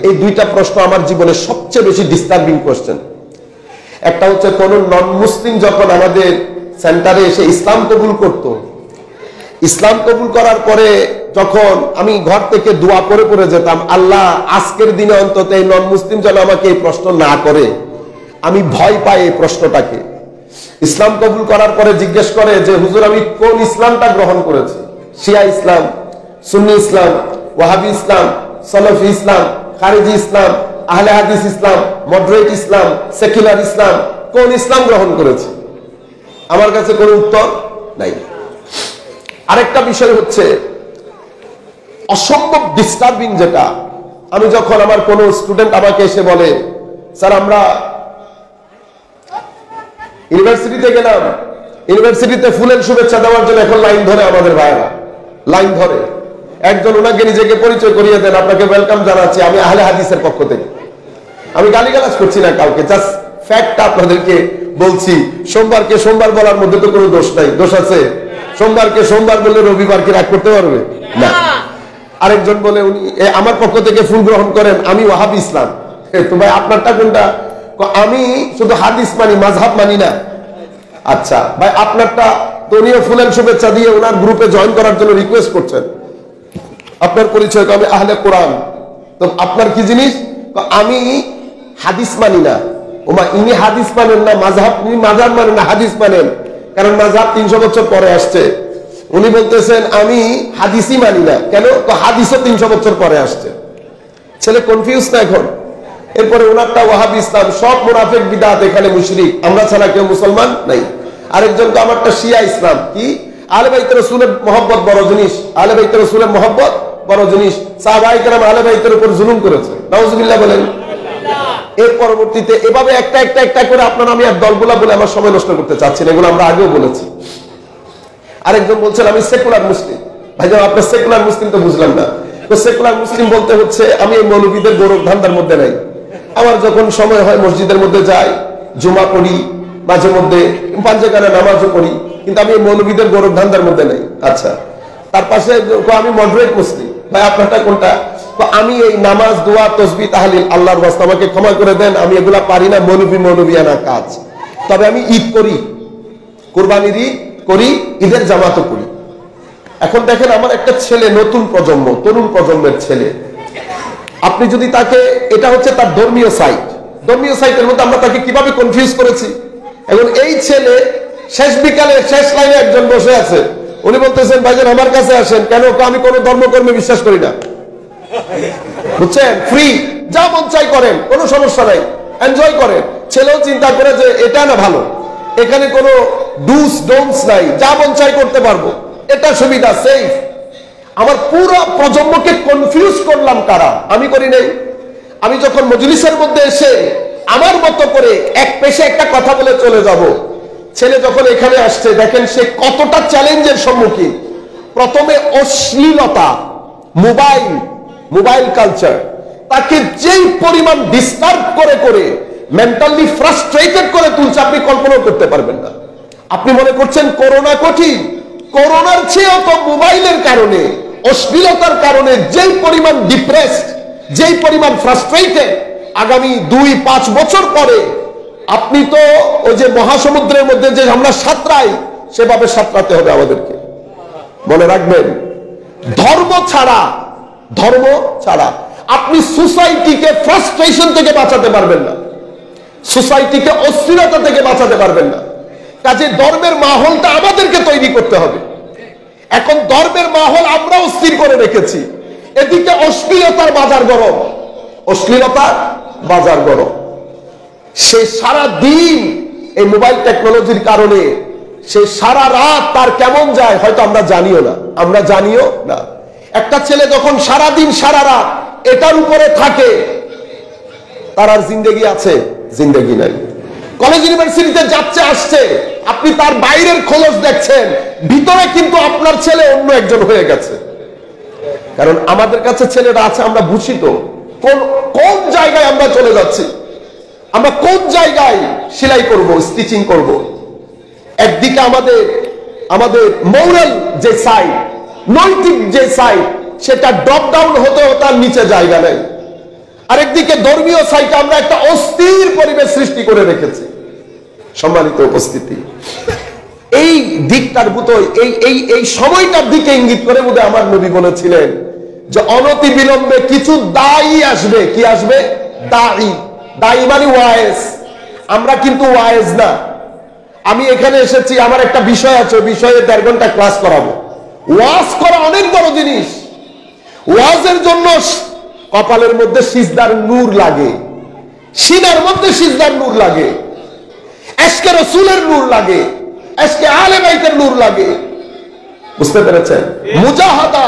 এই দুইটা প্রশ্ন আমার জীবনে সবচেয়ে বেশি ডিস্টার্বিং কোশ্চেন। একটা হচ্ছে কোন নন মুসলিম যখন আমাদের সেন্টারে এসে ইসলাম কবুল করত, ইসলাম কবুল করার পরে যখন আমি ঘর থেকে দোয়া করে পড়ে যেতাম, আল্লাহ আজকের দিনে অন্তত এই নন মুসলিম যেন আমাকে এই প্রশ্ন না করে, আমি ভয় পাই এই প্রশ্নটাকে। ইসলাম কবুল করার পরে জিজ্ঞেস করে যে হুজুর আমি কোন ইসলামটা গ্রহণ করেছি, শিয়া ইসলাম, সুন্নি ইসলাম, ওয়াহাবি ইসলাম, সালাফি ইসলাম, খারিজি ইসলাম, আহলে হাদিস ইসলাম, মডারেট ইসলাম, সেকুলার ইসলাম, কোন ইসলাম গ্রহণ করেছি? আমার কাছে কোনো উত্তর নাই। আরেকটা বিষয় হচ্ছে অসম্ভব ডিস্টার্বিং, যেটা আমি যখন আমার কোন স্টুডেন্ট আমাকে এসে বলে স্যার আমরা ইউনিভার্সিটিতে গেলাম, ইউনিভার্সিটিতে ফুলের শুভেচ্ছা দেওয়ার জন্য এখন লাইন ধরে আমাদের ভাইরা, লাইন ধরে। একজন ওনাকে নিজেকে পরিচয় করিয়ে দেন, আপনাকে ওয়েলকাম জানাচ্ছি, আমি আহলে হাদিসের পক্ষ থেকে। আমি গালিগালাজ করছি না কাউকে, জাস্ট ফ্যাক্টটা আপনাদেরকে বলছি। সোমবারকে সোমবার বলার মধ্যে তো কোনো দোষ নাই, দোষ আছে? সোমবারকে সোমবার বললে রবিবারকে রাগ করতে পারবে না। আরেকজন বলে উনি আমার পক্ষ থেকে ফুল গ্রহণ করেন, আমি ওয়াহাবি ইসলাম। তো ভাই আপনারটা কোনটা? আমি শুধু হাদিস মানি, মাযহাব মানি না। আচ্ছা ভাই আপনারটা তো উনিও ফুলের শুভেচ্ছা দিয়ে ওনার গ্রুপে জয়েন করার জন্য রিকোয়েস্ট করছেন। আপনার পরিচয় আমি আহলে কোরআন, তো আপনার কি জিনিস? আমি হাদিস মানি না। ওমা ইনি হাদিস মানেন না, মাযহাব, ইনি মাযহাব মানেন না, হাদিস মানেন, কারণ মাযহাব 300 বছর পরে আসছে। উনি বলতেছেন আমি হাদিসই মানি না, কেন? তো হাদিসও 300 বছর পরে আসছে। ছেলে কনফিউজ না এখন। এরপরে ওনারটা ওয়াহাবি ইসলাম, সব মুনাফিক বিদআত, এখানে মুশরিক, আমরা ছাড়া কেউ মুসলমান নাই। আরেকজন তো আমারটা শিয়া ইসলাম, কি আহলে বাইত রাসূলের মহব্বত বড় জিনিস, আহলে বাইত রাসূলের মহব্বত বড় জিনিস, সাহাবায়ে কেরাম আহলে বাইতের উপর জুলুম করেছে, নাউজুবিল্লাহ বলেন। এর পরবর্তীতে এভাবে একটা একটা একটা করে আপনারা, আমি আর দলগুলা বলে আমার সময় নষ্ট করতে চাচ্ছি না, এগুলো আমরা আগেও বলেছি। আরেকজন বলছেন আমি সেকুলার মুসলিম। ভাইজান আপনার সেকুলার মুসলিম তো বুঝলাম না। তো সেকুলার মুসলিম বলতে হচ্ছে আমি এই মৌলবীদের গৌরব ধান্দার মধ্যে নাই। আমার যখন সময় হয় মসজিদের মধ্যে যাই, জুমা পড়ি, মাঝে মধ্যে পাঞ্জেগানা নামাজও পড়ি, কিন্তু আমি এই মৌলবীদের গৌরব ধান্দার মধ্যে নাই। আচ্ছা, তার পাশে আমি মডারেট মুসলিম। ভাই আপনারটা কোনটা? আমি এই নামাজ, দোয়া, তসবিহ, তাহলিল, আল্লাহর ওয়াস্তে আমাকে ক্ষমা করে দেন, আমি এগুলা পারি না, মৌলবিয়ানা কাজ। তবে আমি ঈদ করি, কুরবানির ঈদ করি, ঈদের জামাতও করি। এখন দেখেন আমার একটা ছেলে, নতুন প্রজন্ম, তরুণ প্রজন্মের ছেলে, আপনি যদি তাকে, এটা হচ্ছে তার ধর্মীয় সাইট, ধর্মীয় সাইটের মধ্যে আমরা তাকে কিভাবে কনফিউজ করেছি। এখন এই ছেলে শেষ বিকালে শেষ লাইনে একজন বসে আছে, উনি বলতেছেন ভাইজান আমার কাছে আসেন, কেন? আমি কোন ধর্মকর্মে বিশ্বাস করি না, বুঝছেন, ফ্রি, যা মন চাই করেন, কোনো সমস্যা নাই, এনজয় করেন। ছেলেও চিন্তা করে যে এটা না ভালো, এখানে কোনো ডুস ডোন্টস নাই, যা মন চাই করতে পারবো, এটা সুবিধা, সেফ। আমার পুরো প্রজন্মকে কনফিউজ করলাম কারা? আমি করি নাই। আমি যখন মজলিসের মধ্যে এসে আমার মতো করে এক পেশে একটা কথা বলে চলে যাব, ছেলে যখন এখানে আসছে দেখেন সে কতটা চ্যালেঞ্জের সম্মুখীন। প্রথমে অশ্লীলতা, মোবাইল কালচার তাকে যেই পরিমাণ ডিস্টার্ব করে করে মেন্টালি ফ্রাস্ট্রেটেড করে তুলছে, আপনি কল্পনা করতে পারবেন না। আপনি মনে করছেন করোনা কঠিন, করোনার চেয়েও তো মোবাইলের কারণে, অশ্লীলতার কারণে যেই পরিমাণ ডিপ্রেসড, যেই পরিমাণ ফ্রাস্ট্রেটেড, আগামী 2-5 বছর পরে আপনি তো ওই যে মহাসমুদ্রের মধ্যে যে আমরা সাঁতরাই, সেভাবে সাঁতরাতে হবে আমাদেরকে। মনে রাখবেন, ধর্ম ছাড়া আপনি সোসাইটিকে ফ্রাস্ট্রেশন থেকে বাঁচাতে পারবেন না, সোসাইটিকে অস্থিরতা থেকে বাঁচাতে পারবেন না। কাজে ধর্মের মাহলটা আমাদেরকে তৈরি করতে হবে। এখন ধর্মের মাহল আমরা অস্থির করে রেখেছি, এদিকে অশ্লীলতার বাজার গরম, অশ্লীলতার বাজার গরম। সে সারা দিন এই মোবাইল টেকনোলজির কারণে সে সারা রাত তার কেমন যায় হয়তো আমরা জানিও না। একটা ছেলে যখন সারা দিন সারা রাত এটার উপরে থাকে, তার আর জিন্দেগি আছে? জিন্দেগি নাই। কলেজ ইউনিভার্সিটিতে যাচ্ছে আসছে, আপনি তার বাইরের খোলস দেখছেন, ভিতরে কিন্তু আপনার ছেলে অন্য একজন হয়ে গেছে। কারণ আমাদের কাছে ছেলেরা আছে, আমরা বুঝি তো কোন জায়গায় আমরা চলে যাচ্ছি, আমরা কোন জায়গায় সেলাই করব, স্টিচিং করব। একদিকে আমাদের মোরাল যে সাইড, নৈতিক যে সাইড, সেটা ড্রপ ডাউন হতে হতে আর নিচে জায়গা নেই। আরেকদিকে ধর্মীয় সাইটে আমরা একটা অস্থির পরিবেশ সৃষ্টি করে রেখেছি। সম্মানিত উপস্থিতি, এই দিকটার বুতই এই সময়টার দিকে ইঙ্গিত করে বোধহয় আমার নবী বলেছিলেন যে অনতি বিলম্বে কিছু দায়ী আসবে। কি আসবে? দায়ী। দায়ী মানে ওয়াইজ। আমরা কিন্তু ওয়াইজ না। আমি এখানে এসেছি, আমার একটা বিষয় আছে, বিষয়ে 1.5 ঘন্টা ক্লাস করাবো। ওয়াজ করা অনেক বড় জিনিস। ওয়াজের জন্য কপালের মধ্যে সিজদার নূর লাগে, সিনার মধ্যে সিজদার নূর লাগে, এশকে রাসূলের নূর লাগে, এশকে আলে বাইতের নূর লাগে। বুঝতে পেরেছেন? মুজাহাদা,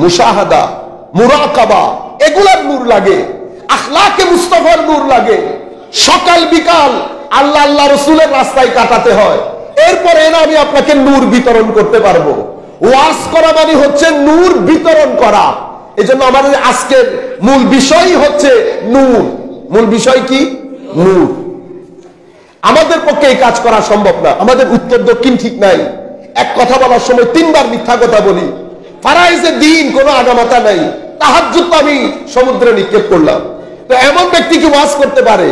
মুশাহাদা, মুরাকাবা, এগুলার নূর লাগে, আখলাকে মুস্তাফার নূর লাগে। সকাল বিকাল আল্লাহ আল্লাহ রাসূলের রাস্তায় কাটাতে হয়, এরপরে না আমি আপনাকে নূর বিতরণ করতে পারবো। ওয়াজ করা মানে হচ্ছে নূর বিতরণ করা। এজন্য আমাদের আজকের মূল বিষয় হচ্ছে নূর। মূল বিষয় কি? নূর। আমাদের পক্ষে এই কাজ করা সম্ভব না। আমাদের উত্তর দক্ষিণ ঠিক নাই। এক কথা বলার সময় 3 বার মিথ্যা কথা বলি। ফারাইজে দিন কোনো আগামাতা নাই। তাহাজ্জুদ আমি সমুদ্রে নিক্ষেপ করলাম। তো এমন ব্যক্তি কি ওয়াজ করতে পারে?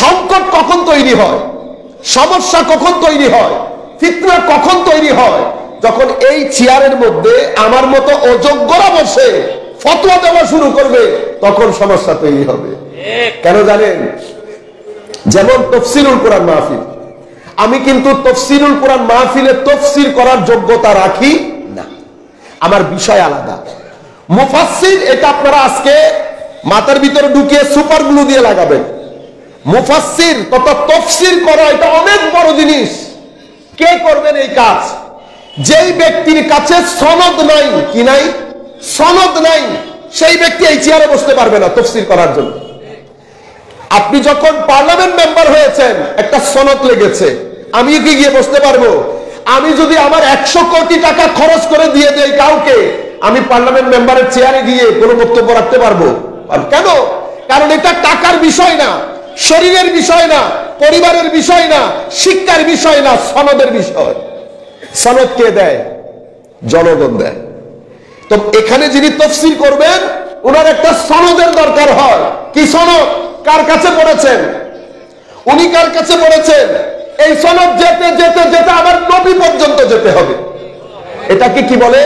সংকট কখন তৈরি হয়, সমস্যা কখন তৈরি হয়, ফিতনা কখন তৈরি হয়? যখন এই চেয়ারের মধ্যে আমার মতো অযোগ্যরা বসে ফতোয়া দেওয়া শুরু করবে, তখন সমস্যা তৈরি হবে। কেন জানেন? যেমন তফসিরুল কোরআন মাহফিল, আমি কিন্তু তফসিরুল কোরআন মাহফিলে তফসির করার যোগ্যতা রাখি না, আমার বিষয় আলাদা। মুফাসসির, এটা আপনারা আজকে মাথার ভিতরে ঢুকিয়ে সুপার গ্লু দিয়ে লাগাবেন। মুফাসসির তথা তফসির করা এটা অনেক বড় জিনিস। কে করবেন এই কাজ? যেই ব্যক্তির কাছে সনদ নাই, কি নাই? সনদ নাই, সেই ব্যক্তি এই চেয়ারে বসতে পারবে না তফসির করার জন্য। আপনি যখন পার্লামেন্ট মেম্বার হয়েছেন, একটা সনদ লেগেছে, আমি কি গিয়ে বসতে পারবো? আমি যদি আমার 100 কোটি টাকা খরচ করে দিয়ে দেই কাউকে, আমি পার্লামেন্ট মেম্বারের চেয়ারে গিয়ে কোনো বক্তব্য রাখতে পারবো? কেন? কারণ এটা টাকার বিষয় না, শরীরের বিষয় না, পরিবারের বিষয় না, শিক্ষার বিষয় না, সনদের বিষয়। সনদ কে দেয়? জনগণ দেয়। তো এখানে যিনি তফসির করবেন, ওনার একটা সনদের দরকার হয়। কি সনদ? কার কাছে পড়েছেন, উনি কার কাছে পড়েছেন, এই সনদ যেতে যেতে যেতে আমার নবী পর্যন্ত যেতে হবে। এটাকে কি বলে?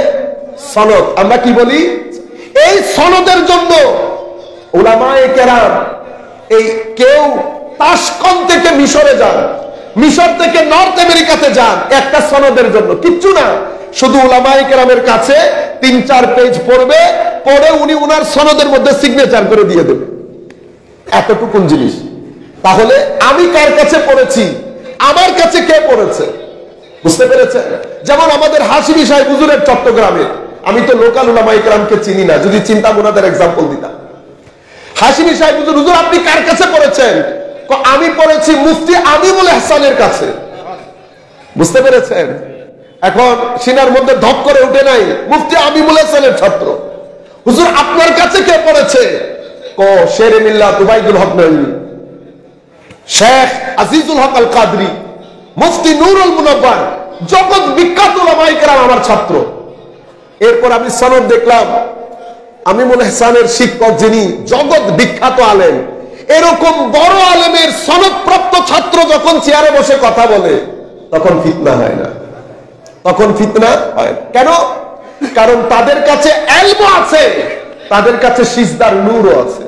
সনদ। আমরা কি বলি? এই সনদের জন্য উলামায়ে কেরাম, এই কেউ তাশকন্দ থেকে মিশরে যান, মিশর থেকে নর্থ আমেরিকাতে যান একটা সনদের জন্য, কিচ্ছু না, শুধু উলামায়ে কেরামের কাছে 3-4 পেজ পড়বে, পড়ে উনি উনার সনদের মধ্যে সিগনেচার করে দিয়ে দেবে। এতটুকুন জিনিস। তাহলে আমি কার কাছে পড়েছি, আমার কাছে কে পড়েছে? বুঝতে পেরেছেন? যেমন আমাদের হাশিমি সাহেব হুজুরের চট্টগ্রামে, আমি তো লোকাল উলামায়ে কেরামকে চিনি না, যদি চিন্তা ওনাদের এক্সাম্পল দিতাম। হাশিমি সাহেব হুজুর, হুজুর আপনি কার কাছে পড়েছেন? আমি পড়েছি মুফতি আমিনুল ইহসানের কাছে। বুঝতে পেরেছেন? এখন সিনার মধ্যে ধপ করে উঠে নাই, মুফতি আমিনুল ইহসানের ছাত্র। হুজুর আপনার কাছে কে পড়েছে? শেরে মিল্লাত উবাইদুল হক নঈমি, শেখ আজিজুল হক আল কাদরি, মুফতি নুরুল মুনাব্বার, জগৎ বিখ্যাত উলামায়ে কেরাম আমার ছাত্র। এরপর আমি সনদ দেখলাম, আমিনুল ইহসানের শিক্ষক যিনি জগৎ বিখ্যাত আলেম, এরকম বড় আলেমের সনদপ্রাপ্ত ছাত্র যখন চেয়ারে বসে কথা বলে, তখন ফিতনা হয় না? তখন ফিতনা হয়। কেন? কারণ তাদের কাছে ইলম আছে, তাদের কাছে সিজদার নূরও আছে,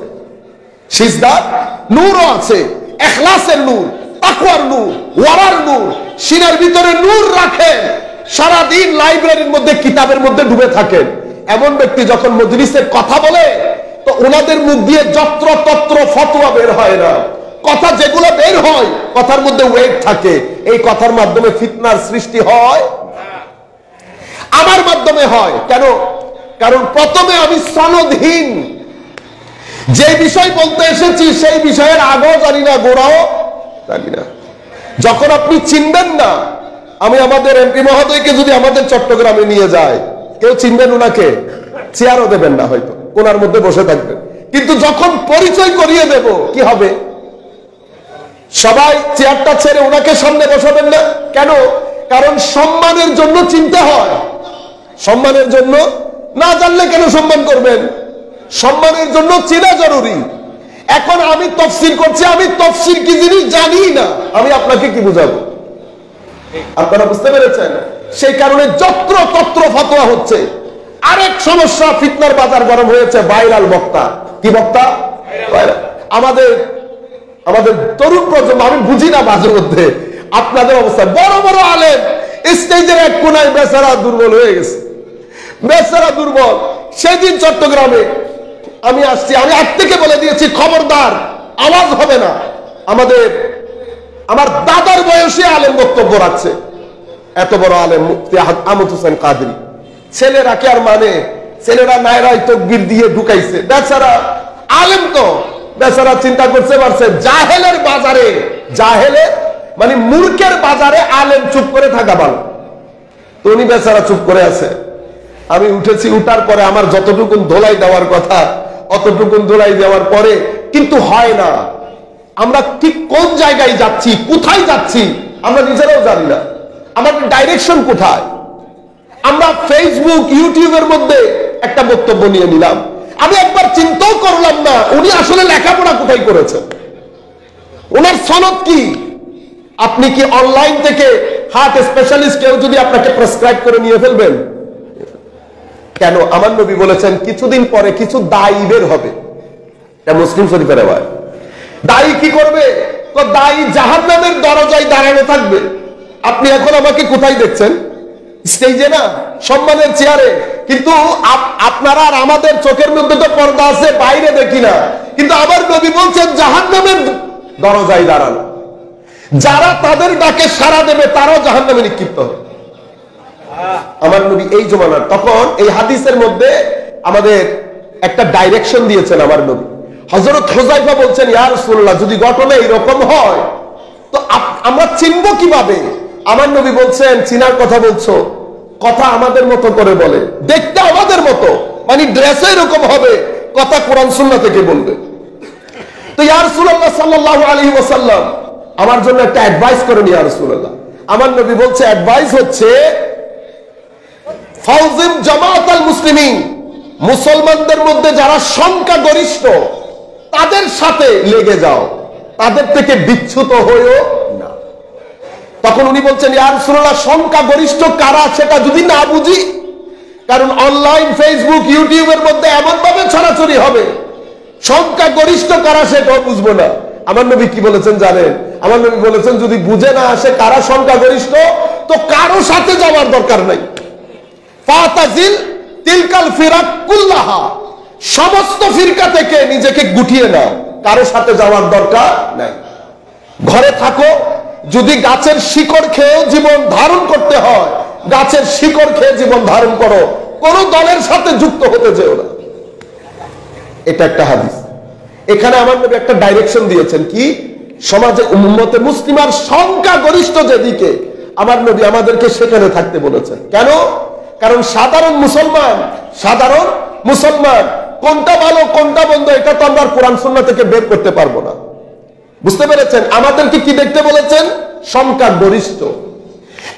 সিজদার নূরও আছে, ইখলাসের নূর, তাকওয়ার নূর, ওয়ারার নূর, সিনার ভিতরে নূর রাখেন, সারা দিন লাইব্রেরির মধ্যে কিতাবের মধ্যে ডুবে থাকেন। এমন ব্যক্তি যখন মজলিসে কথা বলে, তো ওনাদের মুখ দিয়ে যত্র তত্র ফতোয়া বের হয় না, কথা যেগুলো বের হয় কথার মধ্যে ওয়েট থাকে। এই কথার মাধ্যমে ফিতনার সৃষ্টি হয়, আমার মাধ্যমে হয়। কেন? কারণ প্রথমে আমি সনদহীন, যে বিষয় বলতে এসেছি সেই বিষয়ের আগেও জানি না, গোড়াও জানি না। যখন আপনি চিনবেন না, আমি আমাদের এমপি মহোদয়কে যদি আমাদের চট্টগ্রামে নিয়ে যায়, কেউ চিনবেন ওনাকে? চেয়ারও দেবেন না, হয়তো কোনার মধ্যে বসে থাকবেন। কিন্তু যখন পরিচয় করিয়ে দেব, কি হবে? সবাই চেয়ারটা ছেড়ে ওনাকে সামনে বসাবেন না। কেন? কারণ সম্মানের জন্য চিনতে হয়। সম্মানের জন্য, না জানলে কেন সম্মান করবেন? সম্মানের জন্য চেনা জরুরি। এখন আমি তাফসীর করছি, আমি তাফসীর কি জিনিস জানি না, আমি আপনাকে কি বুঝাবো? আপনারা বুঝতে পেরেছেন? সেই কারণে যত্র তত্র ফতোয়া হচ্ছে। আরেক সমস্যা, ফিতনার বাজার গরম হয়েছে। ভাইরাল বক্তা, কি বক্তা? আমাদের আমাদের তরুণ প্রজন্ম, আমি বুঝি না মাঝে মধ্যে আপনাদের অবস্থা। বড় বড় আলেম স্টেজের এক কোনায় বেচারা দুর্বল হয়ে গেছে, বেচারা দুর্বল। সেদিন চট্টগ্রামে আমি আসছি, আমি আজ থেকে বলে দিয়েছি খবরদার আওয়াজ হবে না। আমার দাদার বয়সে আলেম বক্তব্য রাখছে, এত বড় আলেম মুফতি আহমদ হোসেন কাদরি। ছেলেরা কি আর মানে? ছেলেরা নায়রাই তকবীর দিয়ে ঢুকাইছে। বেচারা আলেম তো বেচারা চিন্তা করতে পারছে জাহেলের বাজারে, জাহেলের মানে মূর্খের বাজারে আলেম চুপ করে থাকা ভালো। তো উনি বেচারা চুপ করে আছে। আমি উঠেছি, উঠার পরে আমার যতটুকু ধোলাই দেওয়ার কথা অতটুকু ধোলাই দেওয়ার পরে কিন্তু হয় না। আমরা ঠিক কোন জায়গায় যাচ্ছি, কোথায় যাচ্ছি আমরা নিজেরাও জানি না। আমাদের ডাইরেকশন কোথায়? আমরা ফেসবুক ইউটিউবের মধ্যে একটা বক্তব্য নিয়ে নিলাম, আমি একবার চিন্তাও করলাম না উনি আসলে লেখাপড়া কোথায় করেছেন, ওনার সনদ কি। আপনি কি অনলাইন থেকে হার্ট স্পেশালিস্ট কেউ যদি আপনাকে প্রেসক্রাইব করে নিয়ে ফেলবেন? কেন? আমার নবী বলেছেন কিছুদিন পরে কিছু দায়ী বের হবে। এটা মুসলিম শরীফের রেওয়ায়াত। দায়ী কি করবে? তো দায়ী জাহান্নামের দরজায় দাঁড়ানো থাকবে। আপনি এখন আমাকে কোথায় দেখছেন? স্টেজে না, সম্মানের চেয়ারে। কিন্তু আপনারা আর আমাদের চোখের মধ্যে তো পর্দা আছে, বাইরে দেখি না। কিন্তু আমার নবী বলছেন জাহান্নামের দরজায় দাঁড়ানো। যারা তাদের ডাকে সাড়া দেবে তারাও জাহান্নামে নিক্ষিপ্ত হবে। আমার নবী এই জমানার, তখন এই হাদিসের মধ্যে আমাদের একটা ডাইরেকশন দিয়েছেন আমার নবী। হযরত হুযায়ফা বলছেন, ইয়া রাসূলুল্লাহ, যদি ঘটনা এরকম হয় তো আমরা চিনব কিভাবে? আমার নবী বলছেন, চিনার কথা বলছো, কথা আমাদের মতো করে বলে, দেখতে আমাদের মতো, মানে ড্রেসও এরকম হবে, কথা কোরআন সুন্নাহ থেকে বলবে। তো ইয়া রাসূলুল্লাহ সাল্লাল্লাহু আলাইহি ওয়াসাল্লাম আমার জন্য একটা অ্যাডভাইস করেন ইয়া রাসূলুল্লাহ। আমার নবী বলছে, অ্যাডভাইস হচ্ছে ফাউজিম জামাআতাল মুসলিমিন, মুসলমানদের মধ্যে যারা সংখ্যাগরিষ্ঠ তাদের সাথে লেগে যাও, তাদের থেকে বিচ্যুত হইও না। তখন উনি বলছেন, ইয়া রাসূলুল্লাহ, সংখ্যাগরিষ্ঠ কারা সেটা যদি না বুঝি, কারণ অনলাইন ফেসবুক ইউটিউবের মধ্যে এমন ভাবে ছড়াছড়ি হবে, সংখ্যাগরিষ্ঠ কারা সেটাও বুঝবো না। আমার নবী কি বলেছেন জানেন? আমার নবী বলেছেন, যদি বুঝে না আসে কারা সংখ্যাগরিষ্ঠ তো কারো সাথে যাওয়ার দরকার নাই। ফাতাজিল তিলকাল ফিরাক কুল্লাহা, সমস্ত ফিরকা থেকে নিজেকে গুটিয়ে নাও, কারো সাথে যাওয়ার দরকার নাই। ঘরে থাকো, যদি গাছের শিকড় খেয়েও জীবন ধারণ করতে হয় গাছের শিকড় খেয়ে জীবন ধারণ করো, কোন দলের সাথে যুক্ত হতে যেও না। এটা একটা হাদিস। এখানে আমার নবী একটা ডাইরেকশন দিয়েছেন কি, সমাজে উম্মতে মুসলিমার সংখ্যাগরিষ্ঠ যেদিকে, আমার নবী আমাদেরকে সেখানে থাকতে বলেছেন। কেন? কারণ সাধারণ মুসলমান কোনটা ভালো কোনটা বন্ধ এটা তো আমরা কোরআন সুন্নাহ থেকে বের করতে পারবো না। বুঝতে পেরেছেন? আমাদেরকে কি দেখতে বলেছেন? সংখ্যাগরিষ্ঠ।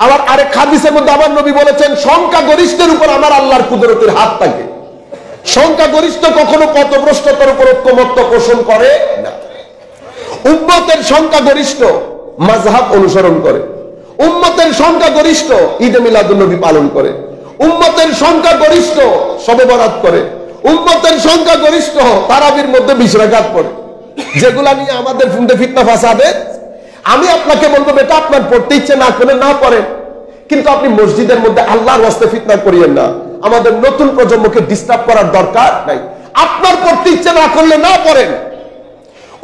আবার আরেক হাদিসের মধ্যে আমার নবী বলেছেন, সংখ্যাগরিষ্ঠের উপর আমার আল্লাহর কুদরতের হাত থাকে। সংখ্যাগরিষ্ঠ কখনো পথভ্রষ্টতার উপর ঐকমত্য পোষণ করে না। উম্মতের সংখ্যাগরিষ্ঠ মাযহাব অনুসরণ করে, উম্মতের সংখ্যাগরিষ্ঠ ঈদে মিলাদুন নবী পালন করে, উম্মতের সংখ্যাগরিষ্ঠ শবে বরাত করে, উম্মতের সংখ্যাগরিষ্ঠ তারাবির মধ্যে 20 রাকাত পড়ে, যেগুলা নিয়ে আমাদের ফিতনা ফাসাদে। আমি আপনাকে বলবো, বেটা আপনার পড়তে ইচ্ছে না করে না পড়েন, কিন্তু আপনি মসজিদের মধ্যে আল্লাহর ওয়াস্তে ফিতনা করিয়েন না। আমাদের নতুন প্রজন্মকে ডিস্টার্ব করার দরকার নাই। আপনার পড়তে ইচ্ছে না করলে না পড়েন।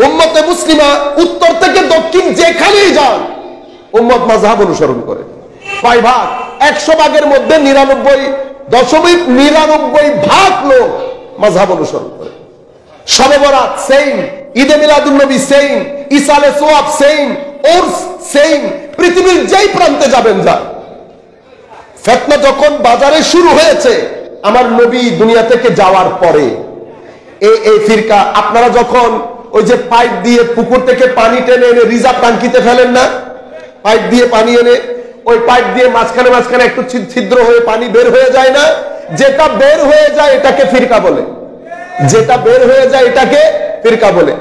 উম্মতে মুসলিমা উত্তর থেকে দক্ষিণ যেখানেই যান উম্মত মাযহাব অনুসরণ করে। কয় ভাগ? 100 ভাগের মধ্যে 99.99 ভাগ লোক মাযহাব অনুসরণ করে। শবে বরাত সেইম, ঈদে মিলাদুন নবী সেইম, ইসালে সোয়াব সেইম, উরস সেইম। পৃথিবীর যেই প্রান্তে যাবেন যান। ফিতনা যখন বাজারে শুরু হয়েছে আমার নবী দুনিয়া থেকে যাওয়ার পরে, এই ফিরকা, আপনারা যখন ওই যে পাইপ দিয়ে পুকুর থেকে পানি টেনে এনে রিজার্ভ টাঙ্কিতে ফেলেন না, পাইপ দিয়ে পানি এনে ওই পাইপ দিয়ে মাঝখানে মাঝখানে একটু ছিদ্র হয়ে পানি বের হয়ে যায় না, যেটা বের হয়ে যায় এটাকে ফিরকা বলে। যেটা বের হয়ে যায় এটাকে ফিরকা বলে।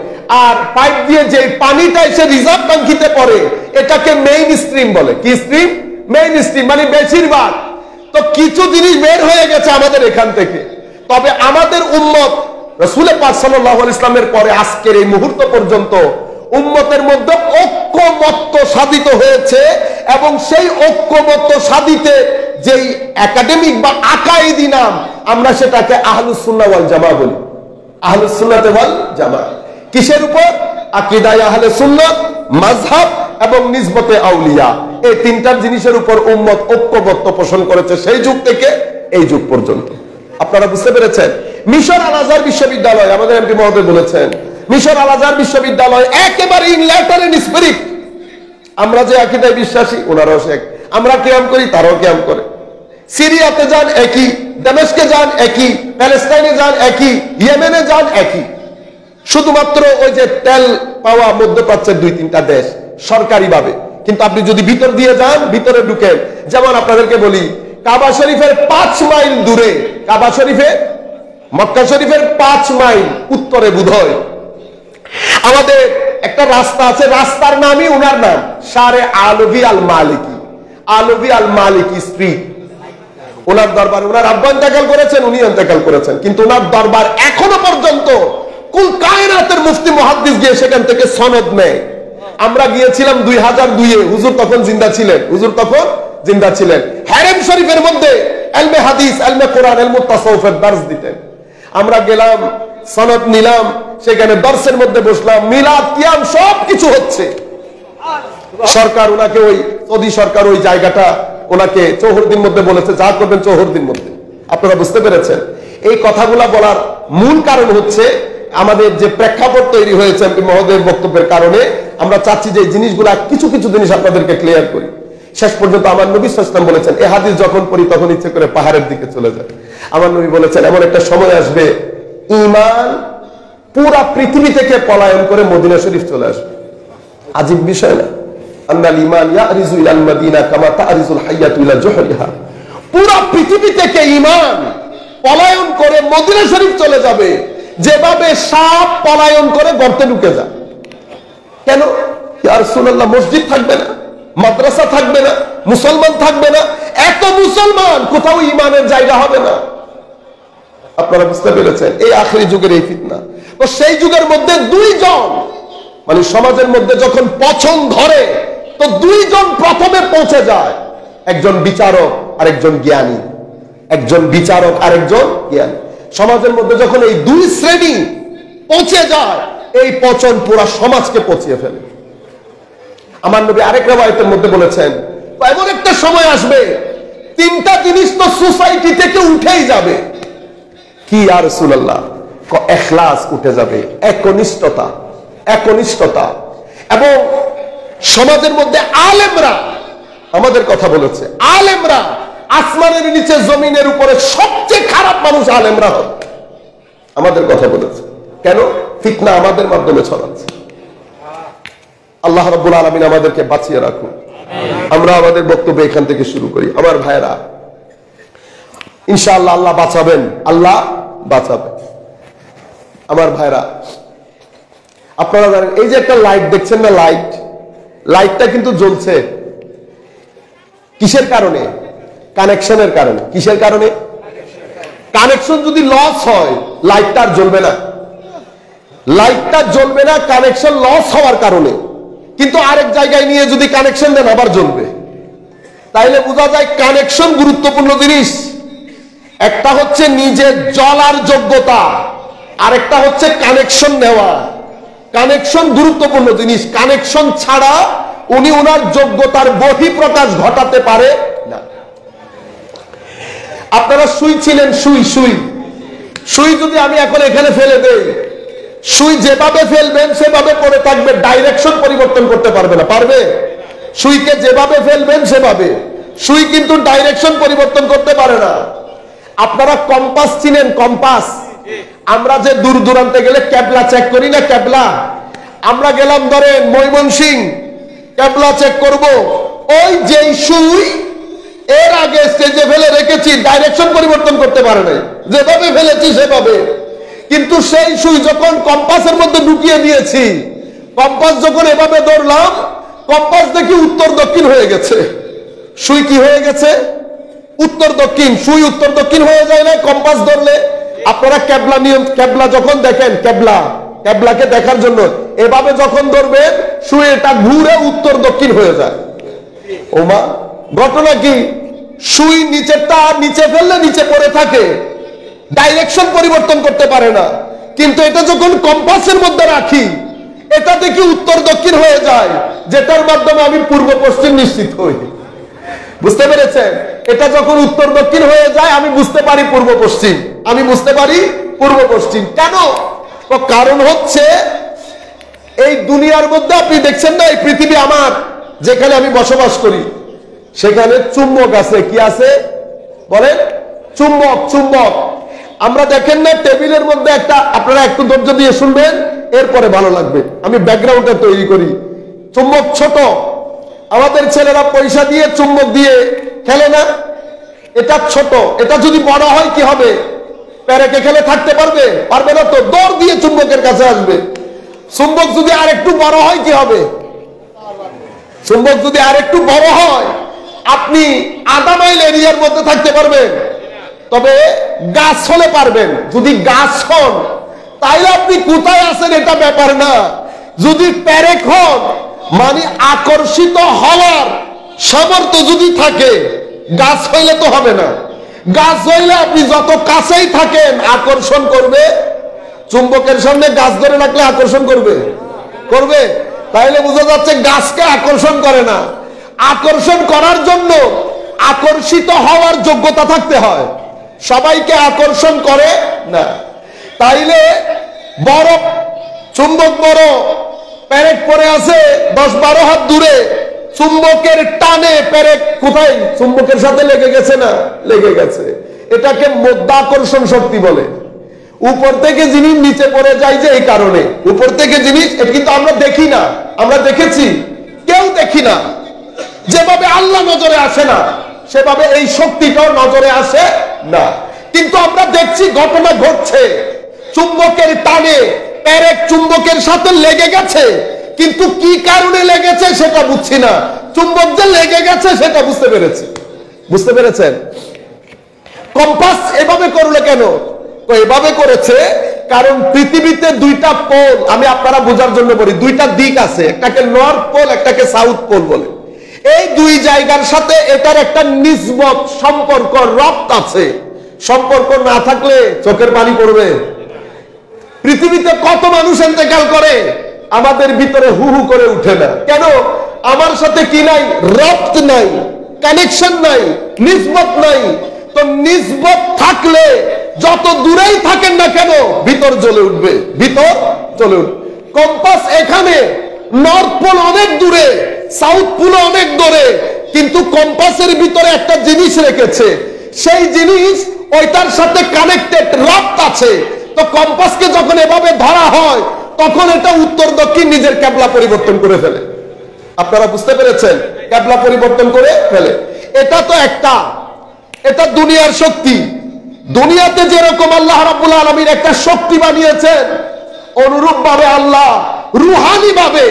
আর পাইপ দিয়ে যে পানিটা এসে রিজার্ভ ট্যাঙ্কিতে পড়ে এটাকে মেইন স্ট্রিম বলে। কি স্ট্রিম? মেইন স্ট্রিম, মানে বেশিরভাগ। তো কিছু জিনিস বের হয়ে গেছে আমাদের এখান থেকে। তবে আমাদের উম্মত রাসূল পাক সাল্লাল্লাহু আলাইহি ইসলামের পরে আজকের এই মুহূর্ত পর্যন্ত উম্মতের মধ্যে ঐক্যমত্য সাধিত হয়েছে, এবং সেই ঐক্যমত্য সাধিতে যেই একাডেমিক বা আকাইদি নাম, আমরা সেটাকে আহলুস সুন্নাহ ওয়াল জামাআহ বলি। আহলুস সুন্নাহ ওয়াল জামাআহ কিসের উপর? আকীদায়ে আহলে সুন্নাহ, মাযহাব এবং নিসবতে আউলিয়া, এই তিনটা জিনিসের উপর উম্মত ঐক্যমত্য পোষণ করেছে সেই যুগ থেকে এই যুগ পর্যন্ত। আপনারা বুঝতে পেরেছেন? মিশর আল আজহার বিশ্ববিদ্যালয়, আমাদের এমপি মহোদয় বলেছেন, মিশর আল আজহার বিশ্ববিদ্যালয় একেবারে ইন লেটার এন্ড স্পিরিট। আমরা যে আকীদায় বিশ্বাসী ওনারাও সে, আমরা কিয়াম করি তারাও কিয়াম করে। সিরিয়াতে যান একই, দামেস্কে যান একই, প্যালেস্টাইনে যান একই, ইয়েমেনে যান একই। শুধুমাত্র ওই যে তেল পাওয়া মধ্যপ্রাচ্যের 2-3টা দেশ সরকারিভাবে, কিন্তু আপনি যদি ভিতর দিয়ে যান, ভিতরে ঢুকেন, যেমন আপনাদেরকে বলি কাবা শরীফের 5 মাইল দূরে, কাবা শরীফের, মক্কা শরীফের 5 মাইল উত্তরে বোধহয় আমাদের একটা রাস্তা আছে, রাস্তার নামই উনার নাম, শারে আলভী আল মালিকি, আলভী আল মালিকি স্ট্রিট। ওনার দরবার, ওনার আব্বা ইন্তেকাল করেছেন, উনি ইন্তেকাল করেছেন, কিন্তু ওনার দরবার এখনো পর্যন্ত কুল কায়নাতের মুফতি মুহাদ্দিস গিয়ে সেখান থেকে সনদ নেয়। আমরা গিয়েছিলাম 2002-এ, হুজুর তখন জিন্দা ছিলেন, হুজুর তখন জিন্দা ছিলেন। হারেম শরীফের মধ্যে ইলমে হাদিস, ইলমে কোরআন, ইলমে তাসাউফের দর্স দিতেন। আমরা গেলাম, সনদ নিলাম, সেখানে দর্সের মধ্যে বসলাম, মিলাদ কিয়াম সব কিছু হচ্ছে। সরকার ওনাকে, ওই সৌদি সরকার ওই জায়গাটা ওনাকে চৌহদ্দির মধ্যে বলেছে, যা করবেন চৌহদ্দির মধ্যে। আপনারা বুঝতে পেরেছেন? এই কথাগুলা বলার মূল কারণ হচ্ছে আমাদের যে প্রেক্ষাপট তৈরি হয়েছে এমপি মহোদয়ের বক্তব্যের কারণে। আমরা চাচ্ছি যে এই জিনিসগুলা কিছু কিছু জিনিস আপনাদেরকে ক্লিয়ার করি। শেষ পর্যন্ত আমার নবী সাল্লাল্লাহু আলাইহি ওয়াসাল্লাম বলেছেন, এই হাদিস যখন পড়ি তখন ইচ্ছে করে পাহাড়ের দিকে চলে যায়। আমার নবী বলেছেন, এমন একটা সময় আসবে ঈমান পুরা পৃথিবী থেকে পলায়ন করে মদিনা শরীফ চলে আসবে। আজীব বিষয় না? আন্নাল ঈমান ইয়ারিজু ইলাল মাদিনা কামা তারিজুল হাইয়াতু ইলা জুহরিহা। পুরা পৃথিবী থেকে ঈমান পলায়ন করে মদিনা শরীফ চলে যাবে, যেভাবে সাপ পলায়ন করে গর্তে ঢুকে যায়। কেন? ইয়া রাসূলুল্লাহ, মসজিদ থাকবে না, মাদ্রাসা থাকবে না, মুসলমান থাকবে না, এত মুসলমান, কোথাও ঈমানের জায়গা হবে না। আপনারা বুঝতে পেরেছেন? এই আখেরি যুগের এই ফিতনা। তো সেই যুগের মধ্যে 2 জন, মানে সমাজের মধ্যে যখন পছন্দ ধরে, তো 2 জন প্রথমে পৌঁছে যায়, একজন বিচারক আর একজন জ্ঞানী, একজন বিচারক আর একজন জ্ঞানী। সমাজের মধ্যে যখন এই 2 শ্রেণী পৌঁছে যায়, এই পচন পুরা সমাজকে পচিয়ে ফেলে। আমার নবী আরেক riwayতের মধ্যে বলেছেন, এমন একটা সময় আসবে 3টা জিনিস তো সোসাইটি থেকে উঠেই যাবে। কি ইয়া রাসূলুল্লাহ? ইখলাস উঠে যাবে, একনিষ্ঠতা, একনিষ্ঠতা। এবং সমাজের মধ্যে আলেমরা, আমাদের কথা বলেছে, আলেমরা আসমানের নিচে জমিনের উপরে সবচেয়ে খারাপ মানুষ আলেমরা হবে, আমাদের কথা বলেছে। কেন? ফিতনা আমাদের মাধ্যমে ছড়াচ্ছে। আল্লাহ রাব্বুল আলামিন আমাদেরকে বাঁচিয়ে রাখুন। আমরা আমাদের বক্তব্য এখান থেকে শুরু করি। আমার ভাইরা, ইনশাআল্লাহ আল্লাহ বাঁচাবেন, আল্লাহ বাঁচাবেন। আমার ভাইরা, আপনারা জানেন এই যে একটা লাইট দেখছেন না, লাইটটা কিন্তু জ্বলছে কিসের কারণে? কানেকশনের কারণে। কিসের কারণে? কানেকশন যদি লস হয় লাইটটা আর জ্বলবে না, লাইটটা জ্বলবে না কানেকশন লস হওয়ার কারণে। কিন্তু আরেক জায়গায় নিয়ে যদি কানেকশন দেন আবার জ্বলবে। তাইলে বোঝা যায় কানেকশন গুরুত্বপূর্ণ জিনিস। একটা হচ্ছে নিজের জ্বলার যোগ্যতা, আরেকটা হচ্ছে কানেকশন নেওয়া। কানেকশন গুরুত্বপূর্ণ জিনিস। কানেকশন ছাড়া উনি ওনার যোগ্যতার বহিঃপ্রকাশ ঘটাতে পারে না। আপনারা সুই ছিলেন, সুই যদি আমি এখন এখানে ফেলে দেই, সুই যেভাবে ফেলবেন সেভাবে পড়ে থাকবে, ডাইরেকশন পরিবর্তন করতে পারবে না। পারবে? সুইকে যেভাবে ফেলবেন সেভাবে, সুই কিন্তু ডাইরেকশন পরিবর্তন করতে পারে না। আপনারা কম্পাস চিনেন? কম্পাস, আমরা যে দূর দূরান্তে গেলে ক্যাবলা চেক করি না, ক্যাবলা। আমরা গেলাম ধরেন ময়মনসিংহ, ক্যাবলা চেক করব, ওই যেই সুই এর আগে স্টেজে ফেলে রেখেছি, ডাইরেকশন পরিবর্তন করতে পারে নাই, যেভাবে ফেলেছি সেভাবে। কিন্তু সেই সুই যখন কম্পাসের মধ্যে ঢুকিয়ে দিয়েছি, কম্পাস যখন এভাবে ধরলাম, কম্পাস দেখি উত্তর দক্ষিণ হয়ে গেছে। সুই কি হয়ে গেছে? উত্তর দক্ষিণ। সুই উত্তর দক্ষিণ হয়ে যায় না কম্পাস ধরলে? আপনারা ক্যাবলা নিয়ম, ক্যাবলা যখন দেখেন, ক্যাবলাকে দেখার জন্য এভাবে যখন ধরবেন, সুই এটা ঘুরে উত্তর দক্ষিণ হয়ে যায়। ওমা, ঘটনা কি? সুই নিচেরটা নিচে ফেললে নিচে পড়ে থাকে, ডাইরেকশন পরিবর্তন করতে পারে না। কিন্তু এটা যখন কম্পাসের মধ্যে রাখি, এটা দেখি উত্তর দক্ষিণ হয়ে যায়, যেটার মাধ্যমে আমি পূর্ব পশ্চিম নিশ্চিত হই। বুঝতে পেরেছেন? এটা যখন উত্তর দক্ষিণ হয়ে যায়, আমি বুঝতে পারি পূর্ব পশ্চিম, আমি বুঝতে পারি পূর্ব পশ্চিম। কেন? কারণ হচ্ছে এই দুনিয়ার মধ্যে আপনি দেখছেন না, এই পৃথিবী আমার, যেখানে আমি বসবাস করি, সেখানে চুম্বক আছে। কি আছে বলেন? চুম্বক। চুম্বক আমরা দেখেন না টেবিলের মধ্যে একটা, আপনারা একটু ধৈর্য দিয়ে শুনবেন, এরপরে ভালো লাগবে। আমি ব্যাকগ্রাউন্ডটা তৈরি করি। চুম্বক ছোট, আমাদের ছেলেরা পয়সা দিয়ে চুম্বক দিয়ে খেলে না? এটা ছোট, এটা যদি বড় হয় কি হবে? প্যারেকে খেলে থাকতে পারবে? পারবে না তো, দৌড় দিয়ে চুম্বকের কাছে আসবে। চুম্বক যদি আর একটু বড় হয় কি হবে? চুম্বক যদি আর একটু বড় হয়, আপনি আধা মাইল এরিয়ার মধ্যে থাকতে পারবেন। তবে গাছ হলে পারবেন। যদি গাছ হন, তাইলে আপনি কোথায় আছেন এটা ব্যাপার না। যদি প্যারেক হন, মানে আকর্ষিত হওয়ার সামর্থ্য যদি থাকে, গাছ হইলে তো হবে না। গাছ হইলে আপনি যত কাছেই থাকেন আকর্ষণ করবে। চুম্বকের সামনে গাছ ধরে রাখলে আকর্ষণ করবে? করবে। তাইলে বোঝা যাচ্ছে গাছকে আকর্ষণ করে না। আকর্ষণ করার জন্য আকর্ষিত হওয়ার যোগ্যতা থাকতে হয়, সবাইকে আকর্ষণ করে না। তাইলে বড় চুম্বক, বড় প্যারেক পড়ে আছে 10-12 হাত দূরে, চুম্বকের টানে প্যারেক কোথায়? চুম্বকের সাথে লেগে গেছে না? লেগে গেছে। এটাকে মাধ্যাকর্ষণ শক্তি বলে। উপর থেকে জিনিস নিচে পড়ে যায় যে এই কারণে, উপর থেকে জিনিস, কিন্তু আমরা দেখি না। আমরা দেখেছি? কেউ দেখি না। যেভাবে আল্লাহ নজরে আসে না, সেভাবে এই শক্তিটাও নজরে আসে না। কিন্তু আমরা দেখছি ঘটনা ঘটছে, চুম্বকের টানে প্যারেক চুম্বকের সাথে লেগে গেছে, কিন্তু কি কারণে লেগেছে সেটা বুঝছি না। চুম্বক যে লেগে গেছে সেটা বুঝতে পেরেছি। বুঝতে পেরেছেন? কম্পাস এভাবে করলে কেন? এভাবে করেছে কারণ পৃথিবীতে দুইটা পোল, আমি আপনারা বোঝার জন্য বলি, দুইটা দিক আছে, একটাকে নর্থ পোল, একটাকে সাউথ পোল বলে। এই দুই জায়গার সাথে এটার একটা নিসবত, সম্পর্ক, রক্ত আছে। সম্পর্ক না থাকলে চোখের পানি পড়বে। পৃথিবীতে কত মানুষ ইন্তেকাল করে, আমাদের ভিতরে হু হু করে উঠে না কেন? আমার সাথে কি নাই? রক্ত নাই, কানেকশন নাই, নিসবত নাই। তো নিসবত থাকলে যত দূরেই থাকেন না কেন, ভিতর জ্বলে উঠবে, ভিতর জ্বলে উঠবে। কম্পাস এখানে, নর্থ পোল অনেক দূরে, সাউথ পোল অনেক দূরে, কিন্তু কম্পাসের ভিতরে একটা জিনিস রেখেছে। সেই জিনিস ওইটার সাথে কানেক্টেড, রক্ত আছে। তো কম্পাসকে যখন এভাবে ধরা হয়, তখন এটা উত্তর দক্ষিণ নিজের ক্যাবলা পরিবর্তন করে ফেলে। আপনারা বুঝতে পেরেছেন? ক্যাবলা পরিবর্তন করে ফেলে। এটা তো একটা, এটা দুনিয়ার শক্তি। দুনিয়াতে যেরকম আল্লাহ রাব্বুল আলামিন একটা শক্তি বানিয়েছেন, অনুরূপ ভাবে আল্লাহ রুহানি ভাবে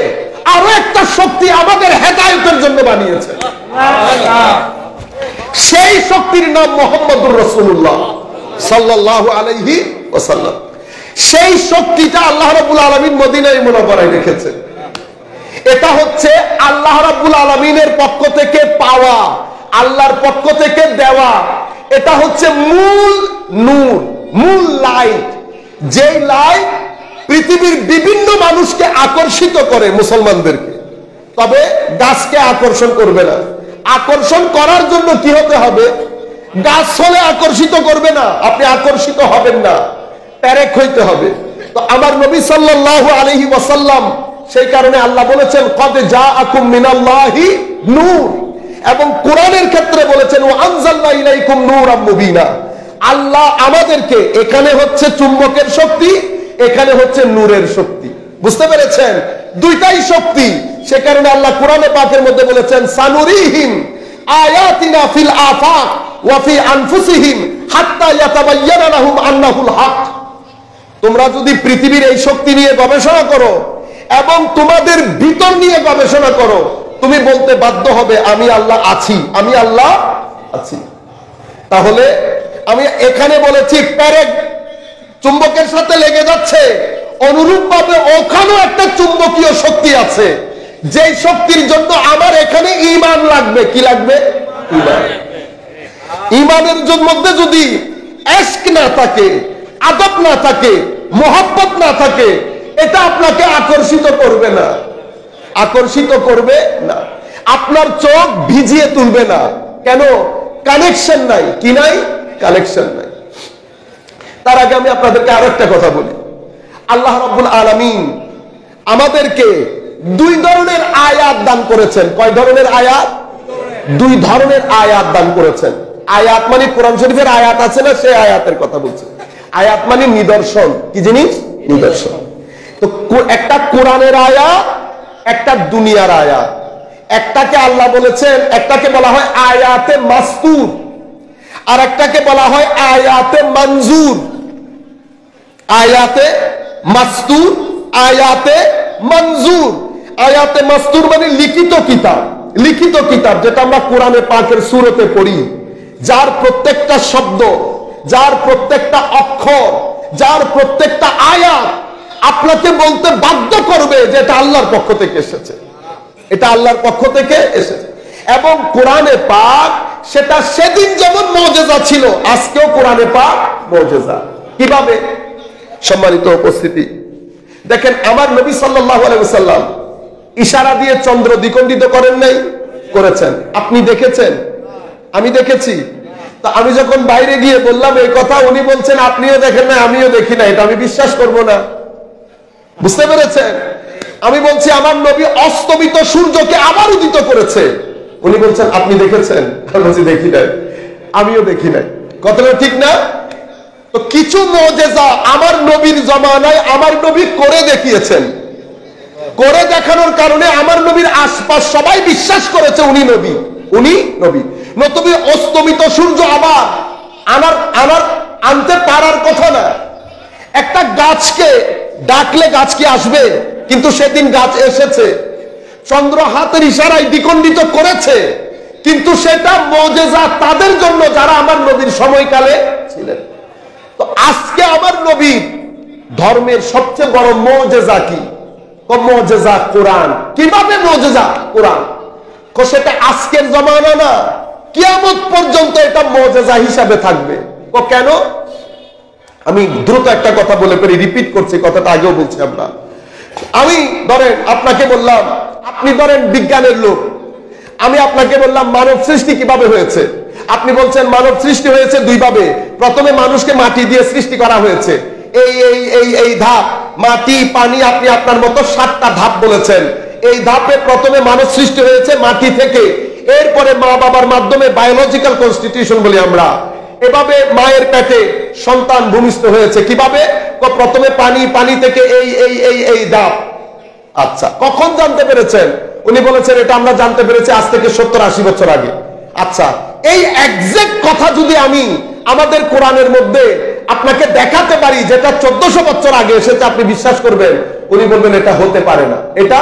আরো একটা শক্তি আমাদের হেদায়েতের জন্য বানিয়েছেন। সেই শক্তির নাম মুহাম্মদুর রাসূলুল্লাহ সাল্লাল্লাহু আলাইহি ওয়াসাল্লাম। সেই শক্তিটা আল্লাহ রাব্বুল আলামিন মদিনায় মুনাওয়ারায় রেখেছেন। এটা হচ্ছে আল্লাহ রাব্বুল আলামিনের পক্ষ থেকে পাওয়া, আল্লাহর পক্ষ থেকে দেওয়া। এটা হচ্ছে মূল নূর, মূল লাইট, যেই লাইট পৃথিবীর বিভিন্ন মানুষকে আকর্ষিত করে, মুসলমানদেরকে। তবে গাছকে আকর্ষণ করবে না। আকর্ষণ করার জন্য কি হতে হবে? গাছ হলে আকর্ষিত করবে না, আপনি আকর্ষিত হবেন না, প্যারেক হইতে হবে। তো আমার নবী সাল্লাল্লাহু আলাইহি ওয়াসাল্লাম, সেই কারণে আল্লাহ বলেছেন কদ জাআকুম মিনাল্লাহি নূর, এবং কোরআনের ক্ষেত্রে বলেছেন ওয়া আনজালনা ইলাইকুম নূরাম মুবিনা। আল্লাহ আমাদেরকে, এখানে হচ্ছে চুম্বকের শক্তি, এখানে হচ্ছে নূরের শক্তি। বুঝতে পেরেছেন? দুইটাই শক্তি। সে কারণে আল্লাহ কোরআনে পাকের মধ্যে বলেছেন সানুরিহিম আয়াতিনা ফিল আফাক ওয়া ফি আনফুসিহিম হাত্তা ইয়াতাবায়্যানা লাহুম আন্নাহুল হক। তোমরা যদি পৃথিবীর এই শক্তি নিয়ে গবেষণা করো এবং তোমাদের ভিতর নিয়ে গবেষণা করো, তুমি বলতে বাধ্য হবে আমি আল্লাহ আছি, আমি আল্লাহ আছি। তাহলে আমি এখানে বলেছি প্যারেক চুম্বকের সাথে লেগে যাচ্ছে, অনুরূপ ভাবে ওখানেও একটা চুম্বকীয় শক্তি আছে, যেই শক্তির জন্য আমার এখানে ঈমান লাগবে। কি লাগবে? ঈমান। ঈমানের মধ্যে যদি ইশক না থাকে, আদব না থাকে, মোহাব্বত না থাকে, এটা আপনাকে আকর্ষিত করবে না, আকর্ষিত করবে না। আপনার চোখ ভিজিয়ে তুলবে না। কেন? কানেকশন নাই। কি নাই? কানেকশন নাই। তার আগে আমি আপনাদেরকে আরো একটা কথা বলি। আল্লাহ রাব্বুল আলামিন আমাদেরকে দুই ধরনের আয়াত দান করেছেন। কয় ধরনের আয়াত? দুই ধরনের আয়াত দান করেছেন। আয়াত মানে কোরআন শরীফের আয়াত আছে না, সেই আয়াতের কথা বলছে। আয়াত মানে নিদর্শন। কি জিনিস? নিদর্শন। তো একটা কোরআনের আয়াত, একটা দুনিয়ার আয়াত। একটাকে আল্লাহ বলেছেন, একটাকে বলা হয় আয়াতে মাসতুর, আর একটাকে বলা হয় আয়াতে মঞ্জুর। আয়াতে মাসতুর, আয়াতে মঞ্জুর। আয়াতে মাসতুর মানে লিখিত কিতাব। লিখিত কিতাব যেটা আমরা কোরআনে পাকের সূরাতে পড়ি, যার প্রত্যেকটা শব্দ, যার প্রত্যেকটা অক্ষর, যার প্রত্যেকটা আয়াত আপনাকে বলতে বাধ্য করবে যে এটা আল্লাহর পক্ষ থেকে এসেছে, এটা আল্লাহর পক্ষ থেকে এসেছে। এবং কোরআনে পাক সেটা সেদিন যেমন মুজিজা ছিল, আজকেও কোরআনে পাক মুজিজা। কিভাবে? সম্মানিত উপস্থিতি, দেখেন আমার নবী সাল্লাল্লাহু আলাইহি ওয়াসাল্লাম ইশারা দিয়ে চন্দ্র দ্বিখণ্ডিত করেন নাই? করেছেন। আপনি দেখেছেন? আমি দেখেছি। তা আমি যখন বাইরে গিয়ে বললাম এই কথা, উনি বলছেন আপনিও দেখেন না, আমিও দেখি না, এটা আমি বিশ্বাস করব না। বুঝতে পেরেছেন? আমি বলছি আমার নবী অস্তমিত সূর্যকে আবার উদিত করেছে, উনি বলছেন আপনি দেখেছেন? আমি বলছি দেখি নাই, আমিও দেখি নাই। কথাটা ঠিক না? তো কিছু মুজিজা আমার নবীর জামানায় আমার নবী করে দেখিয়েছেন। করে দেখানোর কারণে আমার নবীর আশপাশ সবাই বিশ্বাস করেছে উনি নবী, উনি নবী। নতুবি অস্তমিত সূর্য আবার আনতে পারার কথা না। একটা গাছকে ডাকলে গাছ কি আসবে? কিন্তু সেদিন গাছ এসেছে। চন্দ্র হাতের ইশারায় দ্বিখণ্ডিত করেছে, কিন্তু সেটা মুজিজা তাদের জন্য যারা আমার নবীর সময়কালে ছিলেন। তো আজকে আমার নবীর ধর্মের সবচেয়ে বড় মুজিজা কি? মুজিজা কোরআন। কিভাবে মুজিজা? কোরআন। সেটা আজকের জমানা না, কিয়ামত পর্যন্ত এটা মুজিজা হিসাবে থাকবে। কেন? আমি দ্রুত একটা কথা বলে পরে রিপিট করছি, কথাটা আগেও বলছি আমরা। আমি ধরেন আপনাকে বললাম, আপনি ধরেন বিজ্ঞানের লোক, আমি আপনাকে বললাম মানব সৃষ্টি কিভাবে হয়েছে। আপনি বলছেন মানব সৃষ্টি হয়েছে দুই ভাবে। প্রথমে মানুষকে মাটি দিয়ে সৃষ্টি করা হয়েছে, এই ধাপ, মাটি, পানি, আপনি আপনার মতো 7টা ধাপ বলেছেন। এই ধাপে প্রথমে মানব সৃষ্টি হয়েছে মাটি থেকে, এরপরে মা বাবার মাধ্যমে বায়োলজিক্যাল কনস্টিটিউশন বলি আমরা, এভাবে মায়ের পেটে সন্তান ভূমিষ্ঠ হয়েছে। কিভাবে? প্রথমে পানি, পানি থেকে এই ধাপ। আচ্ছা, কখন জানতে পেরেছেন? উনি বলেছেন এটা আমরা জানতে পেরেছি আজ থেকে 70-80 বছর আগে। আচ্ছা, এই এক্সাক্ট কথা যদি আমি আমাদের কোরআনের মধ্যে আপনাকে দেখাতে পারি যেটা 1400 বছর আগে এসেছে, আপনি বিশ্বাস করবেন? উনি বলবেন এটা হতে পারে না, এটা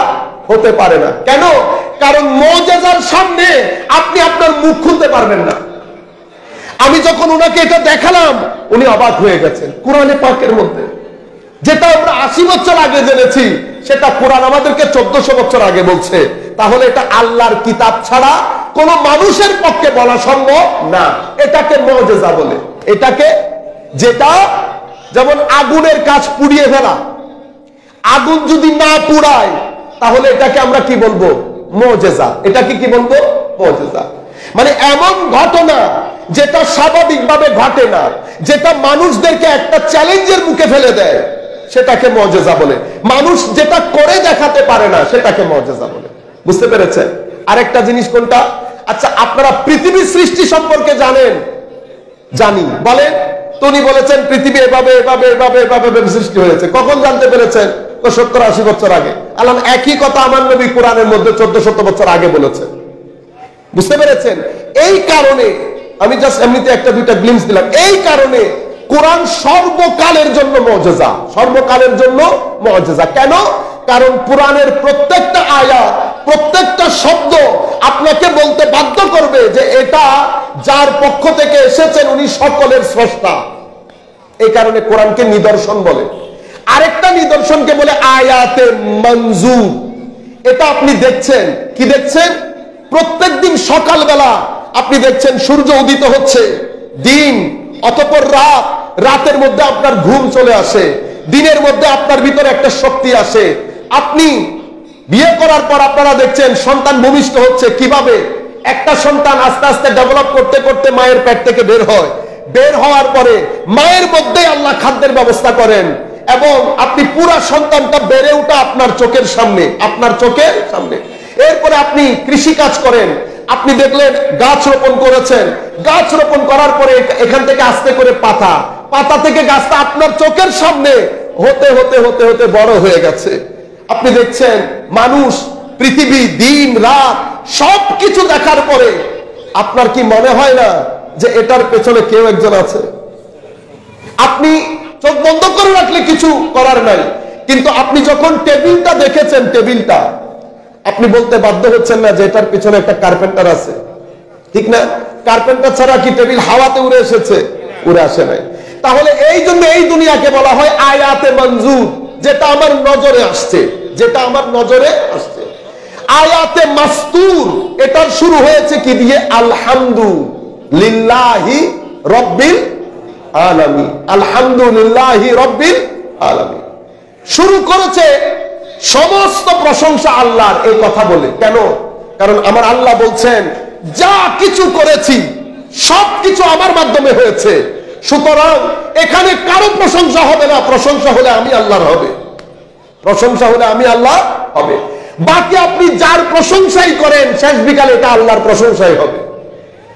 হতে পারে না। কেন? কারণ মুজিজার সামনে আপনি আপনার মুখ খুলতে পারবেন না। আমি যখন উনাকে এটা দেখালাম, উনি অবাক হয়ে গেছেন। কোরআনে পাকের মধ্যে যেটা আমরা 80 বছর আগে জেনেছি, সেটা কোরআন আমাদেরকে 1400 বছর আগে বলছে। তাহলে এটা আল্লাহর কিতাব ছাড়া কোন মানুষের পক্ষে বলা সম্ভব না। এটাকে মুজিজা বলে। এটাকে, যেটা যেমন আগুনের কাজ পুড়িয়ে ফেলা, আগুন যদি না পুড়ায় তাহলে এটাকে আমরা কি বলবো? মুজিজা। এটাকে কি বলবো? মুজিজা। মানে এমন ঘটনা যেটা স্বাভাবিকভাবে ঘটে না, যেটা মানুষদেরকে একটা চ্যালেঞ্জের মুখে ফেলে দেয়, সেটাকে মুজিজা বলে। মানুষ যেটা করে দেখাতে পারে না, সেটাকে মুজিজা বলে। বুঝতে পেরেছেন? আরেকটা জিনিস কোনটা? আচ্ছা, আপনারা পৃথিবীর সৃষ্টি সম্পর্কে জানেন? জানি। বলেন। উনি বলেছেন পৃথিবী এভাবে এভাবে এভাবে এভাবে সৃষ্টি হয়েছে। কখন জানতে পেরেছেন? 70-80 বছর আগে। আল্লাহ একই কথা আমার নবী কোরআনের মধ্যে 1400 বছর আগে বলেছেন। বুঝতে পেরেছেন? এই কারণে আমি জাস্ট এমনিতে একটা দুইটা গ্লিমস দিলাম। এই কারণে কোরআন সর্বকালের জন্য মুজিজা, সর্বকালের জন্য মুজিজা। কেন? কারণ কোরআনের প্রত্যেকটা আয়াত, প্রত্যেকটা শব্দ আপনাকে বলতে বাধ্য করবে যে এটা যার পক্ষ থেকে এসেছেন উনি সকলের স্রষ্টা। এই কারণে কোরআনকে নিদর্শন বলে। আরেকটা নিদর্শনকে বলে আয়াতে মনজুর। এটা আপনি দেখছেন, কি দেখছেন? প্রত্যেকদিন সকালবেলা আপনি দেখছেন সূর্য উদিত হচ্ছে, দিন, অতঃপর রাত, রাতের মধ্যে আপনার ঘুম চলে আসে, দিনের মধ্যে আপনার ভিতরে একটা শক্তি আসে। আপনি বিয়ে করার পর আপনারা দেখছেন সন্তান ভূমিষ্ঠ হচ্ছে। কিভাবে? একটা সন্তান আস্তে আস্তে ডেভেলপ করতে করতে মায়ের পেট থেকে বের হয়, বের হওয়ার পরে মায়ের মধ্যে আল্লাহ খাদ্যের ব্যবস্থা করেন এবং আপনি পুরা সন্তানটা বেড়ে ওঠা আপনার চোখের সামনে, আপনার চোখের সামনে। এরপরে আপনি কৃষি কাজ করেন, আপনি দেখলেন গাছ রোপণ করেছেন, গাছ রোপণ করার পরে এখান থেকে আস্তে করে পাতা, পাতা থেকে গাছটা আপনার চোখের সামনে হতে হতে হতে হতে বড় হয়ে গেছে। আপনি দেখছেন মানুষ, পৃথিবী, দিন রাত সবকিছু দেখার পরে আপনার কি মনে হয় না যে এটার পেছনে কেউ একজন আছে? আপনি চোখ বন্ধ করে রাখলে কিছু করার নাই, কিন্তু আপনি যখন টেবিলটা দেখেছেন, টেবিলটা আপনি বলতে বাধ্য হচ্ছেন না যে এটার পিছনে একটা কার্পেন্টার আছে, ঠিক না? কার্পেন্টার ছাড়া কি টেবিল হাওয়াতে উড়ে এসেছে? উড়ে আসে নাই। তাহলে এই জন্য এই দুনিয়াকে বলা হয় আয়াতে মনজুর, যেটা আমার নজরে আসছে, যেটা আমার নজরে আসছে। আয়াতে মাস্তুর, এটার শুরু হয়েছে কি দিয়ে? আলহামদুলিল্লাহি রব্বিল আলামিন, আলহামদুলিল্লাহি রব্বিল আলামিন। শুরু করেছে সমস্ত প্রশংসা আল্লাহর, এই কথা বলে। কেন? কারণ আমার আল্লাহ বলছেন যা কিছু করেছি সবকিছু আমার মাধ্যমে হয়েছে, সুতরাং এখানে কারো প্রশংসা হবে না, প্রশংসা হলে আমি আল্লাহর হবে, প্রশংসা হলে আমি আল্লাহ হবে। বাকি আপনি যার প্রশংসাই করেন শেষ বিকালে এটা আল্লাহর প্রশংসাই হবে।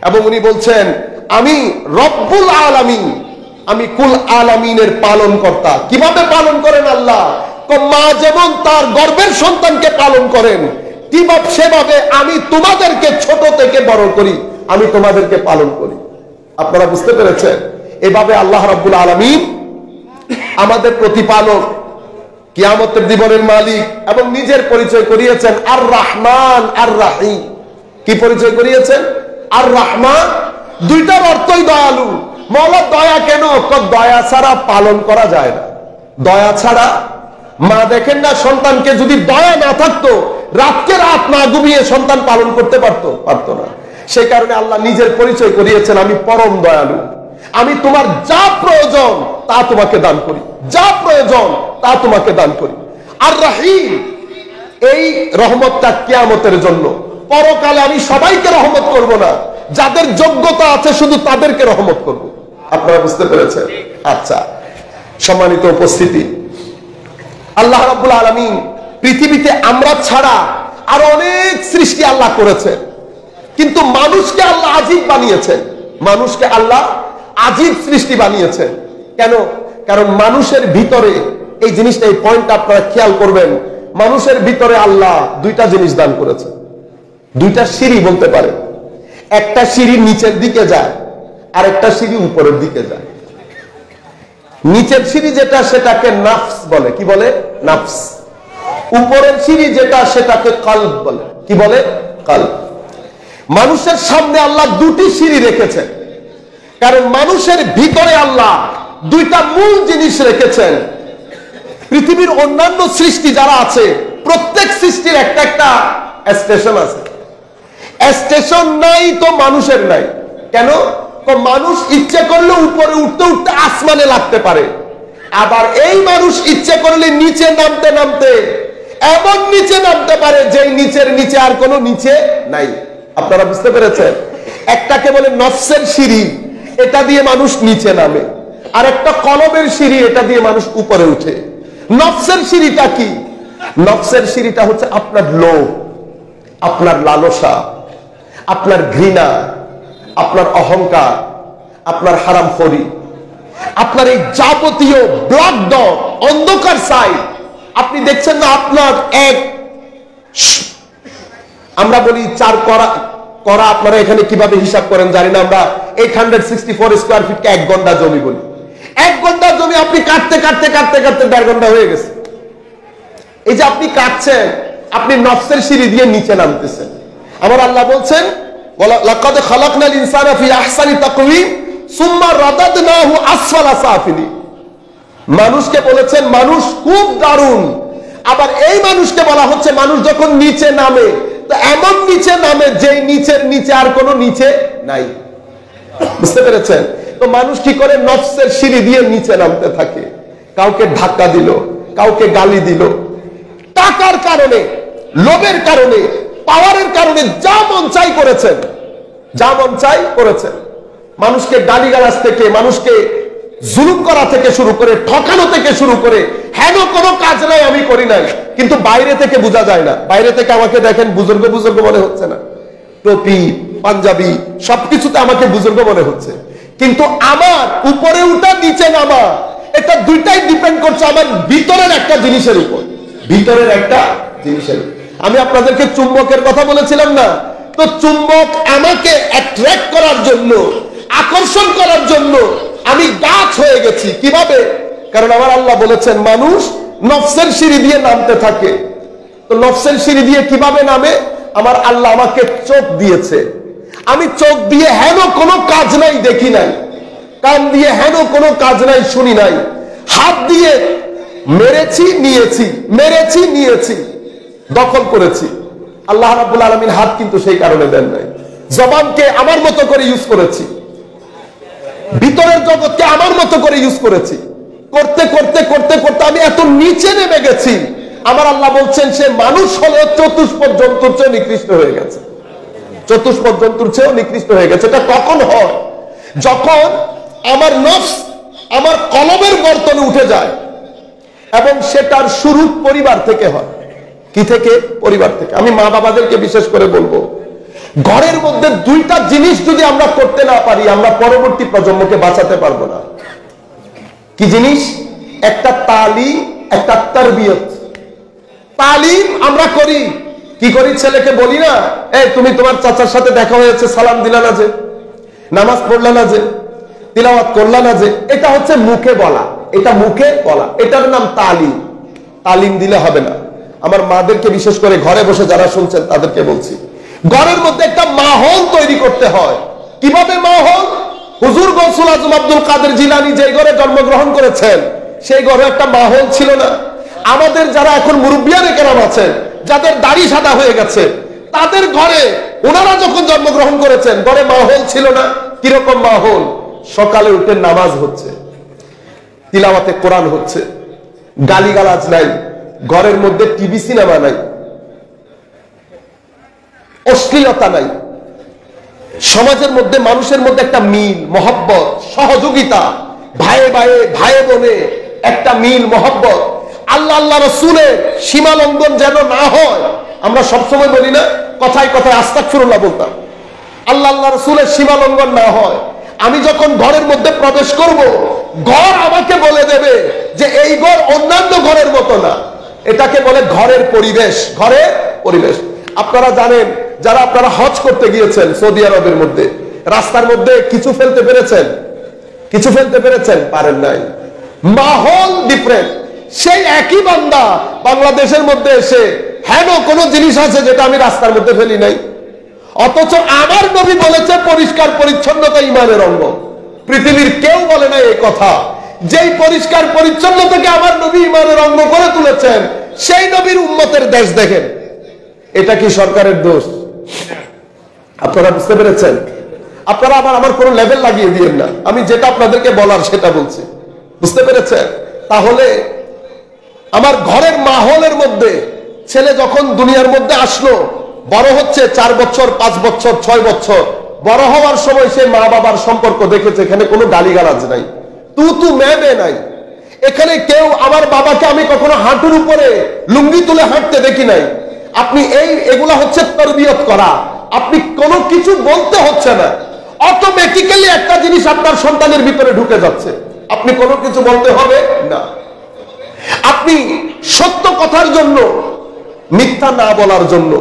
এবং উনি বলছেন আমি রব্বুল আলামিন, আমি কুল আলামিনের পালন কর্তা। কিভাবে পালন করেন আল্লাহ? মা যেমন তার গর্ভের সন্তানকে পালন করেন, কিভাবে সেভাবে আমি তোমাদেরকে ছোট থেকে বড় করি, আমি তোমাদেরকে পালন করি। আপনারা বুঝতে পেরেছেন? এভাবে আল্লাহ রাব্বুল আলামিন আমাদের প্রতিপালক, কিয়ামতের জীবনের মালিক, এবং নিজের পরিচয় করিয়েছেন আর রহমান আর রাহিম। কি পরিচয় করিয়েছেন? আর রহমান, দুইটার অর্থই দয়ালু। মওলা দয়া কেন? দয়া ছাড়া পালন করা যায় না। দয়া ছাড়া, মা দেখেন না সন্তানকে, যদি দয়া না থাকতো রাতকে রাত না ঘুমিয়ে সন্তান পালন করতে পারতো না। সেই কারণে আল্লাহ নিজের পরিচয় করিয়েছেন আমি পরম দয়ালু, আমি তোমার যা প্রয়োজন তা তোমাকে দান করি, যা প্রয়োজন তা তোমাকে দান করি। আর রাহিম, এই রহমতটা কিয়ামতের জন্য। পরকালে আমি সবাইকে রহমত করব না, যাদের যোগ্যতা আছে শুধু তাদেরকে রহমত করব। আপনারা বুঝতে পেরেছেন? আচ্ছা, সম্মানিত উপস্থিতি, আল্লাহ রাব্বুল আলামিন পৃথিবীতে আমরা ছাড়া আরো অনেক সৃষ্টি আল্লাহ করেছেন, কিন্তু মানুষকে আল্লাহ আজীব বানিয়েছেন, মানুষকে আল্লাহ আজীব সৃষ্টি বানিয়েছেন। কেন? কারণ মানুষের ভিতরে, এই জিনিসটা, এই পয়েন্টটা আপনারা খেয়াল করবেন, মানুষের ভিতরে আল্লাহ দুইটা জিনিস দান করেছেন, দুইটা সিঁড়ি বলতে পারে। একটা সিঁড়ি নিচের দিকে যায়, আর একটা সিঁড়ি উপরের দিকে যায়। নিচের সিঁড়ি যেটা সেটাকে নাফস বলে। কি বলে? নাফস। উপরের সিঁড়ি যেটা সেটাকে কলব বলে। কি বলে? কলব। মানুষের সামনে আল্লাহ দুটি সিঁড়ি রেখেছেন, কারণ মানুষের ভিতরে আল্লাহ দুইটা মূল জিনিস রেখেছেন। পৃথিবীর অন্যান্য সৃষ্টি যারা আছে, প্রত্যেক সৃষ্টির একটা একটা স্টেশন আছে। স্টেশন নাই তো মানুষের নাই। কেন? মানুষ ইচ্ছে করলে উপরে উঠতে উঠতে আসমানে লাগতে পারে, আবার এই মানুষ ইচ্ছে করলে নিচে নামতে নামতে এমন নিচে নামতে পারে যে নিচের নিচে আর কোনো নিচে নাই। আপনারা বুঝতে পেরেছেন? একটাকে বলে নফসের সিঁড়ি, এটা দিয়ে মানুষ নিচে নামে, আর একটা কলবের সিঁড়ি, এটা দিয়ে মানুষ উপরে উঠে। নফসের সিঁড়িটা কি? নফসের সিঁড়িটা হচ্ছে আপনার লোভ, আপনার লালসা, আপনার ঘৃণা, আপনার অহংকার, আপনার হারামখোরি, আপনার এই যাবতীয় ব্ল্যাক ডট, অন্ধকার সাইড। আপনি দেখছেন না আপনার এক, আমরা বলি 4 করা, আপনারা এখানে কিভাবে হিসাব করেন জানি না, আমরা 864 স্কয়ার ফিটকে 1 গন্ডা জমি বলি। 1 ঘন্টা জমি আপনি কাটতে কাটতে কাটতে কাটতে 1.5 ঘন্টা হয়ে গেছে। এই যে আপনি কাটছেন, আপনি নফসের সিঁড়ি দিয়ে নিচে নামতেছেন। আমার আল্লাহ বলছেন, লাকাদ খালাকনাল ইনসানা ফি আহসানি তাকওয়িম সুম্মা রাদাদনাহু আসফালা সাফিলিন। মানুষকে বলেছেন মানুষ খুব দারুণ, আবার এই মানুষকে বলা হচ্ছে মানুষ যখন নিচে নামে তো এমন নিচে নামে যে নিচের নিচে আর কোনো নিচে নাই। বুঝতে পেরেছেন? তো মানুষ কি করে? নফসের সিঁড়ি দিয়ে নিচে নামতে থাকে। কাউকে ধাক্কা দিল, কাউকে গালি দিল, টাকার কারণে, লোভের কারণে, পাওয়ারের কারণে যা মন চাই করেছেন, যা মন চাই করেছেন। মানুষকে গালিগালাজ থেকে, মানুষকে জুলুম করা থেকে শুরু করে, ঠকানো থেকে শুরু করে, হেন কোনো কাজ নাই আমি করি নাই, কিন্তু বাইরে থেকে বোঝা যায় না। বাইরে থেকে আমাকে দেখেন বুজুর্গ বুজুর্গ মনে হচ্ছে না, টুপি পাঞ্জাবি সবকিছুতে আমাকে বুজুর্গ মনে হচ্ছে, কিন্তু আমার উপরে উঠা নিচে নামা এটা দুইটাই ডিপেন্ড করছে আমার ভিতরের একটা জিনিসের উপর, ভিতরের একটা জিনিসের উপর। আমি আপনাদেরকে চুম্বকের কথা বলেছিলাম না? তো চুম্বক আমাকে অ্যাট্রাক্ট করার জন্য, আকর্ষণ করার জন্য আমি গাছ হয়ে গেছি। কিভাবে? কারণ আমার আল্লাহ বলেছেন মানুষ নফসের সিঁড়ি দিয়ে নামতে থাকে। তো নফসের সিঁড়ি দিয়ে কিভাবে নামে? আমার আল্লাহ আমাকে চোখ দিয়েছে, আমি চোখ দিয়ে হেন কোনো কাজ নাই দেখি নাই, কান দিয়ে হেন কোনো কাজ নাই শুনি নাই, হাত দিয়ে মেরেছি নিয়েছি, মেরেছি নিয়েছি, দখল করেছি। আল্লাহ রাব্বুল আলামিন হাত কিন্তু সেই কারণে দেন নাই। জবানকে আমার মতো করে ইউজ করেছি, ভিতরের জগৎকে আমার মতো করে ইউজ করেছি। করতে করতে করতে করতে আমি এত নিচে নেমে গেছি, আমার আল্লাহ বলছেন সে মানুষ হলেও চতুষ্পদ জন্তুর চেয়ে নিকৃষ্ট হয়ে গেছে, চতুষ্পদ জন্তুর চেয়েও নিকৃষ্ট হয়ে গেছে। এটা কখন হয়? যখন আমার নফস আমার কলবের বর্তনে উঠে যায়, এবং সেটার শুরু পরিবার থেকে হয়। কি থেকে? পরিবার থেকে। আমি মা বাবাদেরকে বিশেষ করে বলবো, ঘরের মধ্যে দুইটা জিনিস যদি আমরা করতে না পারি, আমরা পরবর্তী প্রজন্মকে বাঁচাতে পারবো না। কি জিনিস? একটা তালিম, একটা তারবিয়ত। তালিম আমরা করি, কি করি? ছেলেকে বলি না, এই তুমি তোমার চাচার সাথে দেখা হয়েছে, সালাম দিলা না যে, নামাজ পড়লা না যে, তিলাওয়াত করলা না যে, এটা হচ্ছে মুখে বলা, এটা মুখে বলা, এটার নাম তালিম। তালিম দিলে হবে না। আমার মাদেরকে বিশেষ করে ঘরে বসে যারা শুনছেন তাদেরকে বলছি, ঘরের মধ্যে একটা মাহল তৈরি করতে হয়। কিভাবে মাহল? হুজুর গৌসুল আজম আব্দুল কাদের জিলানী যে ঘরে জন্মগ্রহণ করেছেন সেই ঘরে একটা মাহল ছিল না? আমাদের যারা এখন মুরব্বিয়ানে কেরাম আছেন, যাদের দাড়ি সাদা হয়ে গেছে, তাদের ঘরে ওনারা যখন জন্মগ্রহণ করেছেন ঘরে মাহল ছিল না। কিরকম মাহল? সকালে উঠে নামাজ হচ্ছে, তিলাওয়াতে কোরআন হচ্ছে, গালিগালাজ নাই, ঘরের মধ্যে টিভি সিনেমা নাই, অশ্লীলতা নাই, সমাজের মধ্যে মানুষের মধ্যে একটা মিল মহব্বত, সহযোগিতা, ভাইয়ে ভাইয়ে ভাইয়ে বোনে একটা মিল মহব্বত, আল্লাহ আল্লাহ রাসূলের সীমা লঙ্ঘন যেন না হয়। আমরা সবসময় বলি না, কথায় কথায় আস্তাগফিরুল্লাহ বলতাম, আল্লাহ আল্লাহ রাসূলের সীমা লঙ্ঘন না হয়। আমি যখন ঘরের মধ্যে প্রবেশ করব, ঘর আমাকে বলে দেবে যে এই ঘর অন্যান্য ঘরের মতো না, এটাকে বলে ঘরের পরিবেশ, ঘরের পরিবেশ। আপনারা জানেন, যারা আপনারা হজ করতে গিয়েছেন সৌদি আরবের মধ্যে, রাস্তার মধ্যে কিছু ফেলতে পেরেছেন? কিছু ফেলতে পেরেছেন? পারেন নাই। মাহল ডিফারেন্ট। সেই একই বান্দা বাংলাদেশের মধ্যে এসে হেন কোন জিনিস আছে যেটা আমি রাস্তার মধ্যে ফেলি নাই, অথচ আমার নবী বলেছে পরিষ্কার পরিচ্ছন্নতা ঈমানের অঙ্গ। পৃথিবীর কেউ বলে না এই কথা। যেই পরিষ্কার পরিচ্ছন্নতাকে আমার নবী ঈমানের অঙ্গ করে তুলেছেন, সেই নবীর উম্মতের দেশ দেখেন। এটা কি সরকারের দোষ? আপনারা বুঝতে পেরেছেন? আপনারা আবার আমার কোনো লেভেল লাগিয়ে দিয়েন না, আমি যেটা আপনাদেরকে বলার সেটা বলছি। বুঝতে পেরেছেন? তাহলে আমার ঘরের মাহলের মধ্যে ছেলে যখন দুনিয়ার মধ্যে আসলো, বড় হচ্ছে 4 বছর 5 বছর 6 বছর, বড় হওয়ার সময় সে মা বাবার সম্পর্ক দেখেছে, এখানে কোনো গালিগালাজ নাই, তু মেয়ে নাই। এখানে কেউ আমার বাবাকে আমি কখনো হাঁটুর উপরে লুঙ্গি তুলে হাঁটতে দেখি নাই। আপনি এগুলা হচ্ছে তারবিয়ত করা। আপনি কোনো কিছু বলতে হচ্ছে না, অটোমেটিক্যালি একটা জিনিস আপনার সন্তানের ভিতরে ঢুকে যাচ্ছে, আপনি কোনো কিছু বলতে হবে না। আপনি সত্য কথার জন্য, মিথ্যা না বলার জন্য,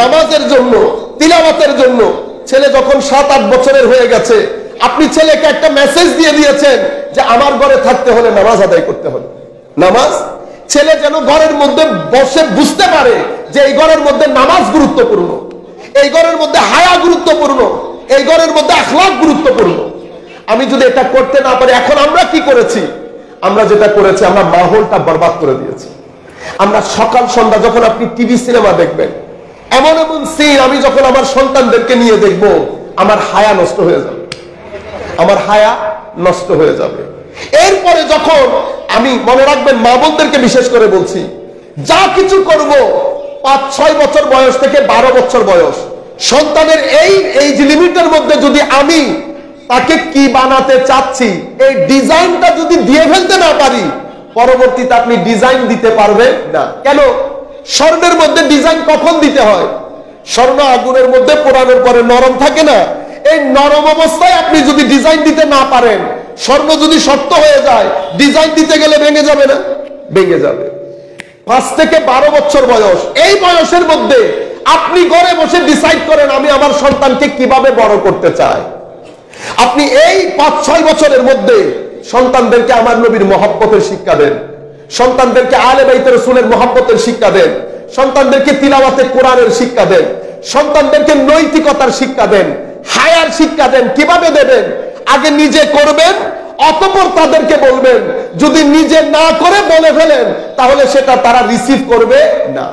নামাজের জন্য, তিলাওয়াতের জন্য, ছেলে যখন 7-8 বছরের হয়ে গেছে, আপনি ছেলেকে একটা মেসেজ দিয়ে দিয়েছেন যে আমার ঘরে থাকতে হলে নামাজ আদায় করতে হবে। নামাজ ছেলে যেন ঘরের মধ্যে বসে বুঝতে পারে যে এই ঘরের মধ্যে নামাজ গুরুত্বপূর্ণ, এই ঘরের মধ্যে হায়া গুরুত্বপূর্ণ, এই ঘরের মধ্যে আখলাক গুরুত্বপূর্ণ। আমি যদি এটা করতে না পারি, এখন আমরা কি করেছি? আমরা যেটা করেছি, আমরা মাহৌলটা বরবাদ করে দিয়েছি। আমরা সকাল সন্ধ্যা যখন আপনি টিভি সিনেমা দেখবেন, এমন এমন সিন আমি যখন আমার সন্তানদেরকে নিয়ে দেখব, আমার হায়া নষ্ট হয়ে যাবে, আমার হায়া নষ্ট হয়ে যাবে। এরপরে যখন আমি, মনে রাখবেন মা বোনদেরকে বিশেষ করে বলছি, যা কিছু করব 5-6 বছর বয়স থেকে 12 বছর বয়স সন্তানের এই লিমিটের মধ্যে যদি আমি তাকে কি বানাতে চাচ্ছি এই ডিজাইনটা যদি দিয়ে ফেলতে না পারি, পরবর্তীতে আপনি ডিজাইন দিতে পারবেন না। কেন? স্বর্ণের মধ্যে ডিজাইন কখন দিতে হয়? স্বর্ণ আগুনের মধ্যে পোড়ানোর পরে নরম থাকে না? এই নরম অবস্থায় আপনি যদি ডিজাইন দিতে না পারেন, স্বর্ণ যদি শক্ত হয়ে যায়, ডিজাইন দিতে গেলে ভেঙে যাবে না? ভেঙে যাবে। 5 থেকে 12 বছর বয়স, এই বয়সের মধ্যে আপনি ঘরে বসে ডিসাইড করেন আমি আমার সন্তানকে কিভাবে বড় করতে চাই। আপনি এই 5-6 বছরের মধ্যে সন্তানদেরকে আমার নবীর মহব্বতের শিক্ষা দেন, সন্তানদেরকে আলে বাইতে রাসূলের মহব্বতের শিক্ষা দেন, সন্তানদেরকে তিলাওয়াতে কোরআনের শিক্ষা দেন, সন্তানদেরকে নৈতিকতার শিক্ষা দেন, হায়ার শিক্ষা দেন। কিভাবে দেবেন? আগে নিজে করবেন, অতঃপর তাদেরকে বলবেন। যদি নিজে না করে বলে ফেলেন, তাহলে সেটা তারা রিসিভ করবে না।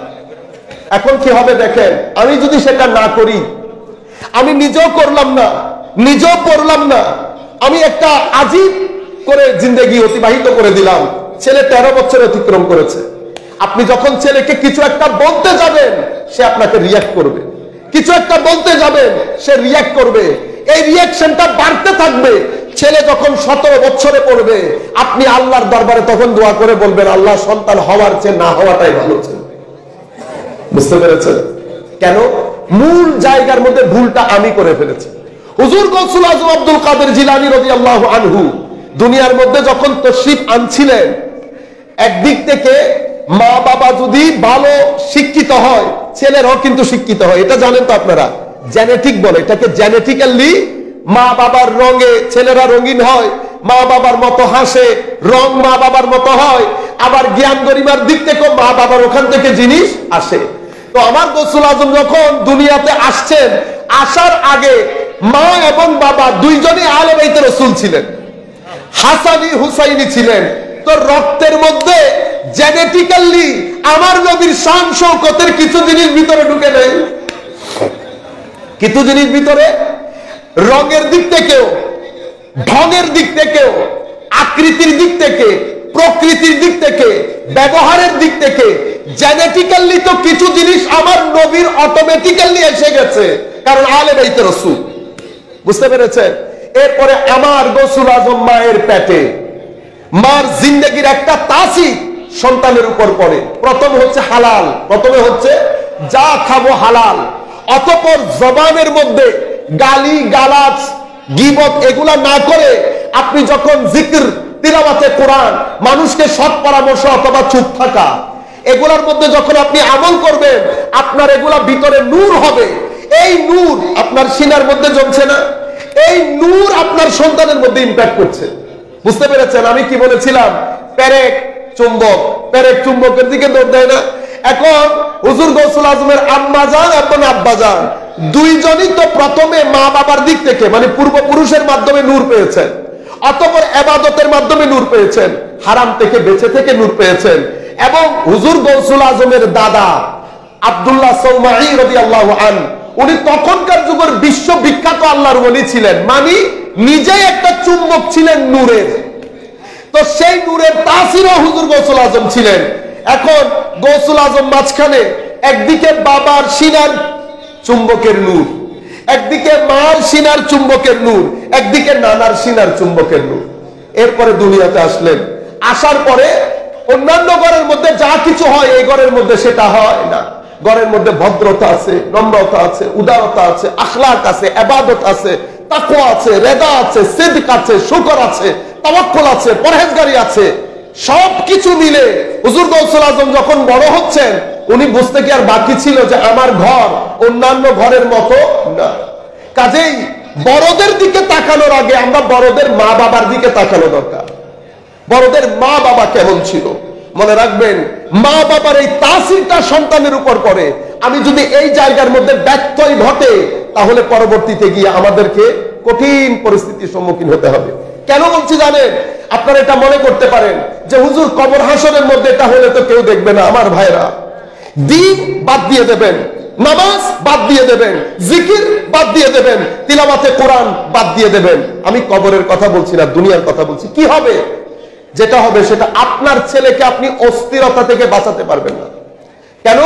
এখন কি হবে দেখেন, আমি যদি সেটা না করি, আমি নিজেও করলাম না, নিজেও পড়লাম না, আমি একটা আজীব করে জিন্দেগি অতিবাহিত করে দিলাম। ছেলে 13 বছর অতিক্রম করেছে। আপনি যখন ছেলেকে কিছু একটা বলতে যাবেন, সে আপনাকে রিয়াক্ট করবে। কিছু একটা বলতে যাবেন, সে রিয়াক্ট করবে। এই রিয়াকশনটা বাড়তে থাকবে। ছেলে যখন 17 বছরে পড়বে, আপনি আল্লাহর দরবারে তখন দোয়া করে বলবেন, আল্লাহ সন্তান হওয়ার চেয়ে না হওয়াটাই ভালো ছিল। বুঝতে পেরেছেন? কেন? মূল জায়গার মধ্যে ভুলটা আমি করে ফেলেছি। হুজুর গৌসুল আজম আব্দুল কাদের জিলানী রাদিয়াল্লাহু আনহু দুনিয়ার মধ্যে যখন তশরিফ আনছিলেন, একদিক থেকে মা বাবা যদি ভালো শিক্ষিত হয়, ছেলেরাও কিন্তু শিক্ষিত হয়। এটা জানেন তো আপনারা? জেনেটিক বলে এটাকে, জেনেটিক্যালি মা বাবার রঙে ছেলেরা রঙিন হয়, মা বাবার মতো হাসে, রং মা বাবার মতো হয়। আবার জ্ঞান গরিমার দিক থেকেও মা বাবার ওখান থেকে জিনিস আসে। তো আমার গৌসুল আজম যখন দুনিয়াতে আসছেন, আসার আগে মা এবং বাবা দুইজনই আহলে বাইতে রাসূল ছিলেন, হাসানি হুসাইনি ছিলেন। তো রক্তের মধ্যে জেনেটিক্যালি আমার নবীর শান শৌকতের কিছু জিনিস ভিতরে ঢুকে নেই, কিছু জিনিস ভিতরে রঙের দিক থেকেও, ঢঙের দিক থেকেও, আকৃতির দিক থেকে, প্রকৃতির দিক থেকে, ব্যবহারের দিক থেকে জেনেটিক্যালি তো কিছু জিনিস আমার নবীর অটোমেটিক্যালি এসে গেছে, কারণ আহলে বাইতে রাসূল। বুঝতে পেরেছেন? এরপরে আমার গৌসুল আজম মায়ের পেটে, মার জিন্দেগির একটা তাসির সন্তানের উপর পড়ে। প্রথম হচ্ছে হালাল, প্রথমে হচ্ছে যা খাবো হালাল। অতঃপর জবানের মধ্যে গালি গালাজ গীবত এগুলা না করে আপনি যখন জিকির, তিলাওয়াতে কোরআন, মানুষকে সৎ পরামর্শ অথবা চুপ থাকা, এগুলার মধ্যে যখন আপনি আমল করবেন, আপনার এগুলা ভিতরে নূর হবে। এই নূর আপনার সিনার মধ্যে জমছে না, এই নূর আপনার সন্তানের মধ্যে ইমপ্যাক্ট করছে। বুঝতে পেরেছেন আমি কি বলেছিলাম? পেরেক চুম্বক, পেরেক চুম্বকের দিকে দৌড় দেয় না। এখন হুজুর গৌসুল আজমের আম্মা জান এবং আব্বা জান দুইজনই তো প্রথমে মা বাবার দিক থেকে, মানে পূর্বপুরুষের মাধ্যমে নূর পেয়েছেন, অতঃপর ইবাদতের মাধ্যমে নূর পেয়েছেন, হারাম থেকে বেঁচে থেকে নূর পেয়েছেন। এবং হুজুর গৌসুল আজমের দাদা আব্দুল্লাহ সৌমাঈ রাদিয়াল্লাহু আনহু, উনি তখনকার যুগের বিশ্ববিখ্যাত আল্লাহর ওলি ছিলেন, মানে নিজেই একটা চুম্বক ছিলেন নূরের। তো সেই নূরের তাসিরও হুজুর গৌসুল আজম ছিলেন। এখন গৌসুল আজম মাঝখানে, একদিকে বাবার সিনার চুম্বকের নূর, একদিকে মার সিনার চুম্বকের নূর, একদিকে নানার সিনার চুম্বকের নূর। এরপরে দুনিয়াতে আসলেন। আসার পরে অন্যান্য ঘরের মধ্যে যা কিছু হয়, এই ঘরের মধ্যে সেটা হয় না। ঘরের মধ্যে ভদ্রতা আছে, নম্রতা আছে, উদারতা আছে, আখলাক আছে, ইবাদত আছে, তাকওয়া আছে, রেদা আছে, সিদক আছে, শুকর আছে, তাওয়াক্কুল আছে, পরহেজগারি আছে। সবকিছু মিলে হুজুর গৌসুল আজম যখন বড় হচ্ছেন, উনি বুঝতে কি আর বাকি ছিল যে আমার ঘর অন্যান্য ঘরের মতো না। কাজেই বড়দের দিকে তাকানোর আগে আমরা বড়দের মা বাবার দিকে তাকানো দরকার। বড়দের মা বাবা কেমন ছিল? মনে রাখবেন, মা বাবার এই তাসিরটা সন্তানের উপর পড়ে। আমি যদি এই জায়গার মধ্যে ব্যত্যয় ঘটে, তাহলে পরবর্তীতে গিয়ে আমাদেরকে কঠিন পরিস্থিতির সম্মুখীন হতে হবে। কেন বলছি জানেন? আপনারা এটা মনে করতে পারেন যে হুজুর কবর হাসরের মধ্যে এটা হলে তো কেউ দেখবে না। আমার ভাইরা, দিন বাদ দিয়ে দেবেন, নামাজ বাদ দিয়ে দেবেন, জিকির বাদ দিয়ে দেবেন, তিলাওয়াতে কোরআন বাদ দিয়ে দেবেন। আমি কবরের কথা বলছি না, দুনিয়ার কথা বলছি। কি হবে? যেটা হবে সেটা আপনার ছেলেকে আপনি অস্থিরতা থেকে বাঁচাতে পারবেন না। কেন?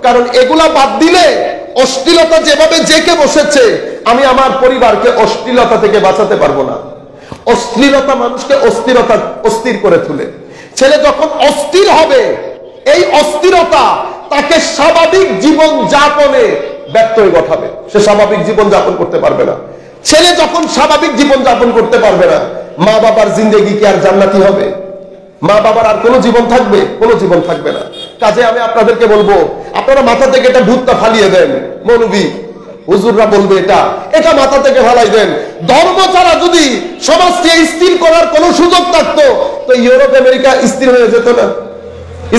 কারণ এগুলা বাদ দিলে অশ্লীলতা যেভাবে জেঁকে বসেছে, আমি আমার পরিবারকে অশ্লীলতা থেকে বাঁচাতে পারবো না। অশ্লীলতা মানুষকে অস্থির করে তুলে। ছেলে যখন অস্থির হবে, এই অস্থিরতা তাকে স্বাভাবিক জীবন যাপনে ব্যত্যয় ঘটাবে। সে স্বাভাবিক জীবন যাপন করতে পারবে না। ছেলে যখন স্বাভাবিক জীবন যাপন করতে পারবে না, মা বাবার জিন্দেগি কি আর জান্নাতি হবে? মা বাবার আর কোনো জীবন থাকবে? কোনো জীবন থাকবে না। কাজে আমি আপনাদেরকে বলবো, আপনারা মাথা থেকে এটা ভূতটা ফালিয়ে দেন। মৌলবী হুজুররা বলবে এটা মাথা থেকে ফালাই দেন। ধর্ম ছাড়া যদি সমাজকে স্থির করার কোনো সুযোগ থাকতো, তো ইউরোপ আমেরিকা স্থির হয়ে যেত না?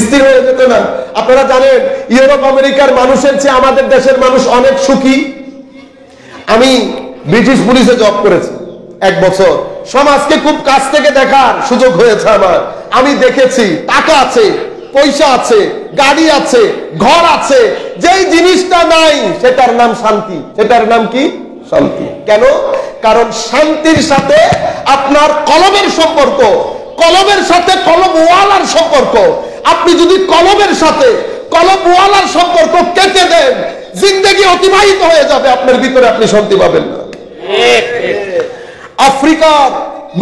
স্থির হয়ে যেত না? আপনারা জানেন, ইউরোপ আমেরিকার মানুষের চেয়ে আমাদের দেশের মানুষ অনেক সুখী। আমি ব্রিটিশ পুলিশে জব করেছি 1 বছর। সমাজকে খুব কাছ থেকে দেখার সুযোগ হয়েছে আমার। আমি দেখেছি টাকা আছে, পয়সা আছে, গাড়ি আছে, ঘর আছে, যেই জিনিসটা নাই সেটার নাম শান্তি। সেটার নাম কি? শান্তি। কেন? কারণ শান্তির সাথে আপনার কলমের সম্পর্ক, কলমের সাথে কলমওয়ালার সম্পর্ক। আপনি যদি কলমের সাথে কলমওয়ালার সম্পর্ক কেটে দেন, জিন্দেগি অতিবাহিত হয়ে যাবে আপনার ভিতরে, আপনি শান্তি পাবেন না। আফ্রিকার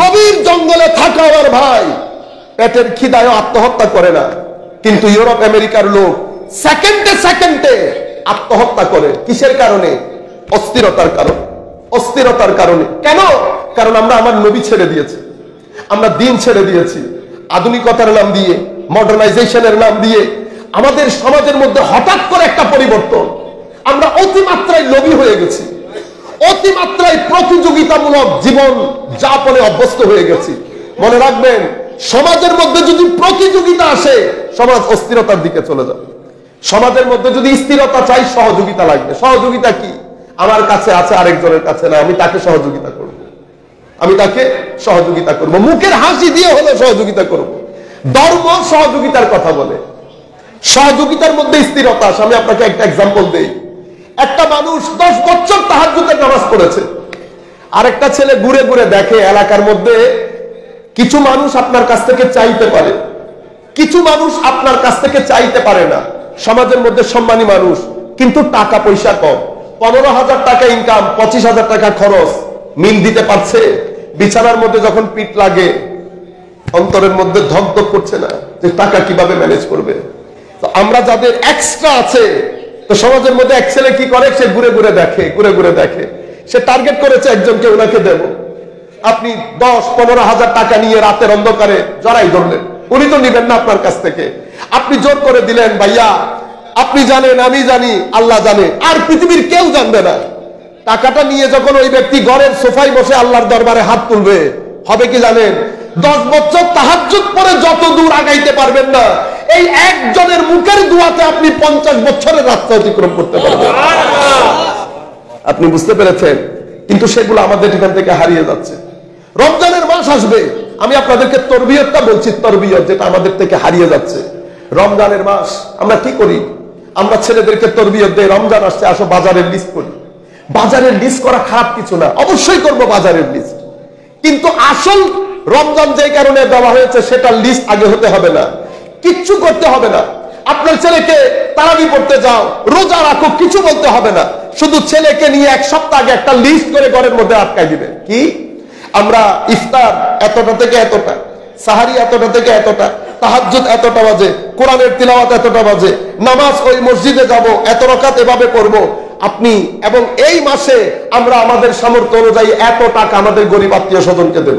গভীর জঙ্গলে থাকা আমার ভাই পেটের খিদায় আত্মহত্যা করে না, কিন্তু ইউরোপ আমেরিকার লোক সেকেন্ডে সেকেন্ডে আত্মহত্যা করে। কিসের কারণে? অস্থিরতার কারণে। অস্থিরতার কারণে। কেন? কারণ আমরা আমার নবী ছেড়ে দিয়েছি, আমরা দিন ছেড়ে দিয়েছি। আধুনিকতার নাম দিয়ে, মডার্নাইজেশনের নাম দিয়ে আমাদের সমাজের মধ্যে হঠাৎ করে একটা পরিবর্তন। আমরা অতিমাত্রায় লোভী হয়ে গেছি, অতিমাত্রায় প্রতিযোগিতামূলক জীবন যাপনে অভ্যস্ত হয়ে গেছি। মনে রাখবেন, সমাজের মধ্যে যদি প্রতিযোগিতা আসে, সমাজ অস্থিরতার দিকে চলে যাবে। সমাজের মধ্যে যদি স্থিরতা চাই, সহযোগিতা লাগবে। সহযোগিতা কি? আমার কাছে আছে, আরেকজনের কাছে না, আমি তাকে সহযোগিতা করব। আমি তাকে সহযোগিতা করব, মুখের হাসি দিয়ে হলে সহযোগিতা করব। ধর্ম সহযোগিতার কথা বলে, সহযোগিতার মধ্যে স্থিরতা আসে। আমি আপনাকে একটা এক্সাম্পল দেই। একটা মানুষ 10 বছর তাহাজ্জুদের নামাজ পড়েছে, আরেকটা ছেলে ঘুরে ঘুরে দেখে এলাকার মধ্যে কিছু মানুষ আপনার কাছ থেকে চাইতে পারে, কিছু মানুষ আপনার কাছ থেকে চাইতে পারে না। সমাজের মধ্যে সম্মানী মানুষ, কিন্তু টাকা পয়সা কম। 15,000 টাকা ইনকাম, 25,000 টাকা খরচ, মিল দিতে পারছে? বিছানার মধ্যে যখন পিঠ লাগে, অন্তরের মধ্যে ধকধক করছে না যে টাকা কিভাবে ম্যানেজ করবে? তো আমরা যাদের এক্সট্রা আছে, তো সমাজের মধ্যে এক ছেলে কি করে, সে ঘুরে ঘুরে দেখে, ঘুরে ঘুরে দেখে। সে টার্গেট করেছে একজনকে, ওনাকে দেব। আপনি 10-15,000 টাকা নিয়ে রাতের অন্ধকারে জড়াই ধরলেন, উনি তো নিবেন না আপনার কাছ থেকে। আপনি জোর করে দিলেন, ভাইয়া আপনি জানেন, আমি জানি, আল্লাহ জানে, আর পৃথিবীর কেউ জানবে না। টাকাটা নিয়ে যখন ওই ব্যক্তি ঘরের সোফায় বসে আল্লাহর দরবারে হাত তুলবে, হবে কি জানেন? 10 বছর তাহাজ্জুদ পরে যত দূর আগাইতে পারবেন না, এই একজনের মুখের দুয়াতে আপনি 50 বছরের রাস্তা অতিক্রম করতে পারবেন। আপনি বুঝতে পেরেছেন? কিন্তু সেগুলো আমাদের এখান থেকে হারিয়ে যাচ্ছে। রমজানের মাস আসবে, আমি আপনাদেরকে তরবিয়তটা বলছি, তরবিয়ত যেটা আমাদের থেকে হারিয়ে যাচ্ছে। রমজানের মাস আমরা কি করি? আমরা ছেলেদেরকে তরবিয়ত দেই, রমজান আসছে, আসো বাজারের লিস্ট করি। বাজারের লিস্ট করা খারাপ কিছু না, অবশ্যই করব বাজারের লিস্ট, কিন্তু আসল রমজান যে কারণে দেওয়া হয়েছে সেটার লিস্ট আগে হতে হবে না। কিচ্ছু করতে হবে না। আপনার ছেলেকে তারাবি পড়তে যাও, রোজা রাখো, কিছু বলতে হবে না। শুধু ছেলেকে নিয়ে 1 সপ্তাহ আগে একটা লিস্ট করে ঘরের মধ্যে আটকাই দিবে। কি? আমরা ইফতার এতটা থেকে এতটা, সাহারি এতটা থেকে এতটা, তাহাজ্জুদ এতটা বাজে, কোরআনের তিলাওয়াত এতটা বাজে, নামাজ ওই মসজিদে যাব, এত রাকাত এভাবে পড়ব। আপনি এবং এই মাসে আমরা আমাদের সামর্থ্য অনুযায়ী এত টাকা আমাদের গরিব আত্মীয় স্বজনকে দেব।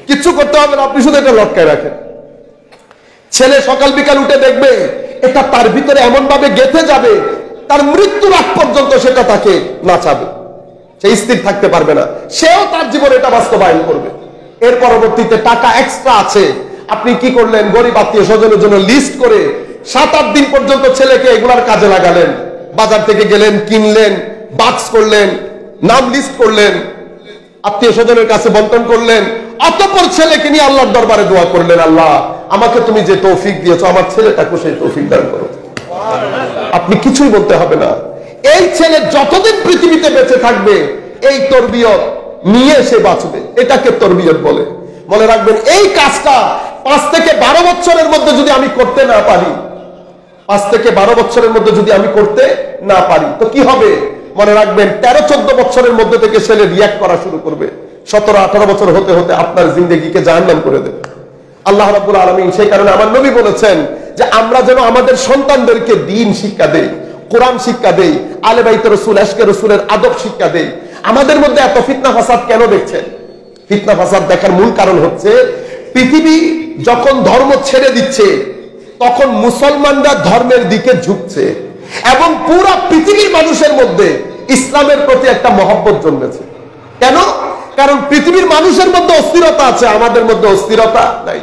কিচ্ছু করতে হবে না, আপনি শুধু এটা লটকায় রাখেন। ছেলে সকাল বিকাল উঠে দেখবে এটা তার ভিতরে এমন ভাবে গেঁথে যাবে, তার মৃত্যুর আগ পর্যন্ত সেটা তাকে নাচাবে। সে স্থির থাকতে পারবে না, সেও তার জীবনে এটা বাস্তবায়ন করবে। এর পরবর্তীতে টাকা এক্সট্রা আছে, আপনি কি করলেন, গরিব আত্মীয় স্বজনের জন্য লিস্ট করে 7-8 দিন পর্যন্ত ছেলেকে এগুলার কাজে লাগালেন। বাজার থেকে গেলেন, কিনলেন, বাক্স করলেন, নাম লিস্ট করলেন, আত্মীয় স্বজনের কাছে বন্টন করলেন, অতঃপর ছেলেকে নিয়ে আল্লাহর দরবারে দোয়া করলেন, আল্লাহ আমাকে তুমি যে তৌফিক দিয়েছো, আমার ছেলেটাকে সেই তৌফিক দান করো। আপনি কিছুই বলতে হবে না। এই ছেলে যতদিন পৃথিবীতে বেঁচে থাকবে এই তরবিয়ত নিয়ে সে বাঁচবে। এটাকে তরবিয়ত বলে। মনে রাখবেন, এই কাজটা 5 থেকে 12 বছরের মধ্যে যদি আমি করতে না পারি, 5 থেকে 12 বছরের মধ্যে যদি আমি করতে না পারি, তো কি হবে? মনে রাখবেন, 13-14 বছরের মধ্যে থেকে ছেলে রিয়াক্ট করা শুরু করবে। 17-18 বছর হতে হতে আপনার জিন্দেগিকে জাহান্নাম করে দেবে আল্লাহ রাব্বুল আলামিন। সেই কারণে আমার নবী বলেছেন যে আমরা যেন আমাদের সন্তানদেরকে দ্বীন শিক্ষা দেই, কোরআন শিক্ষা দেই, আলে বাইতে রাসূল, আশকে রাসূলের আদব শিক্ষা দেই। আমাদের মধ্যে এত ফিতনা ফাসাদ কেন দেখছেন? ফিতনা ফাসাদ দেখার মূল কারণ হচ্ছে, পৃথিবী যখন ধর্ম ছেড়ে দিচ্ছে তখন মুসলমানরা ধর্মের দিকে ঝুঁকছে এবং পুরো পৃথিবীর মানুষের মধ্যে ইসলামের প্রতি একটা মহব্বত জন্মেছে। কেন? কারণ পৃথিবীর মানুষের মধ্যে অস্থিরতা আছে, আমাদের মধ্যে অস্থিরতা নাই।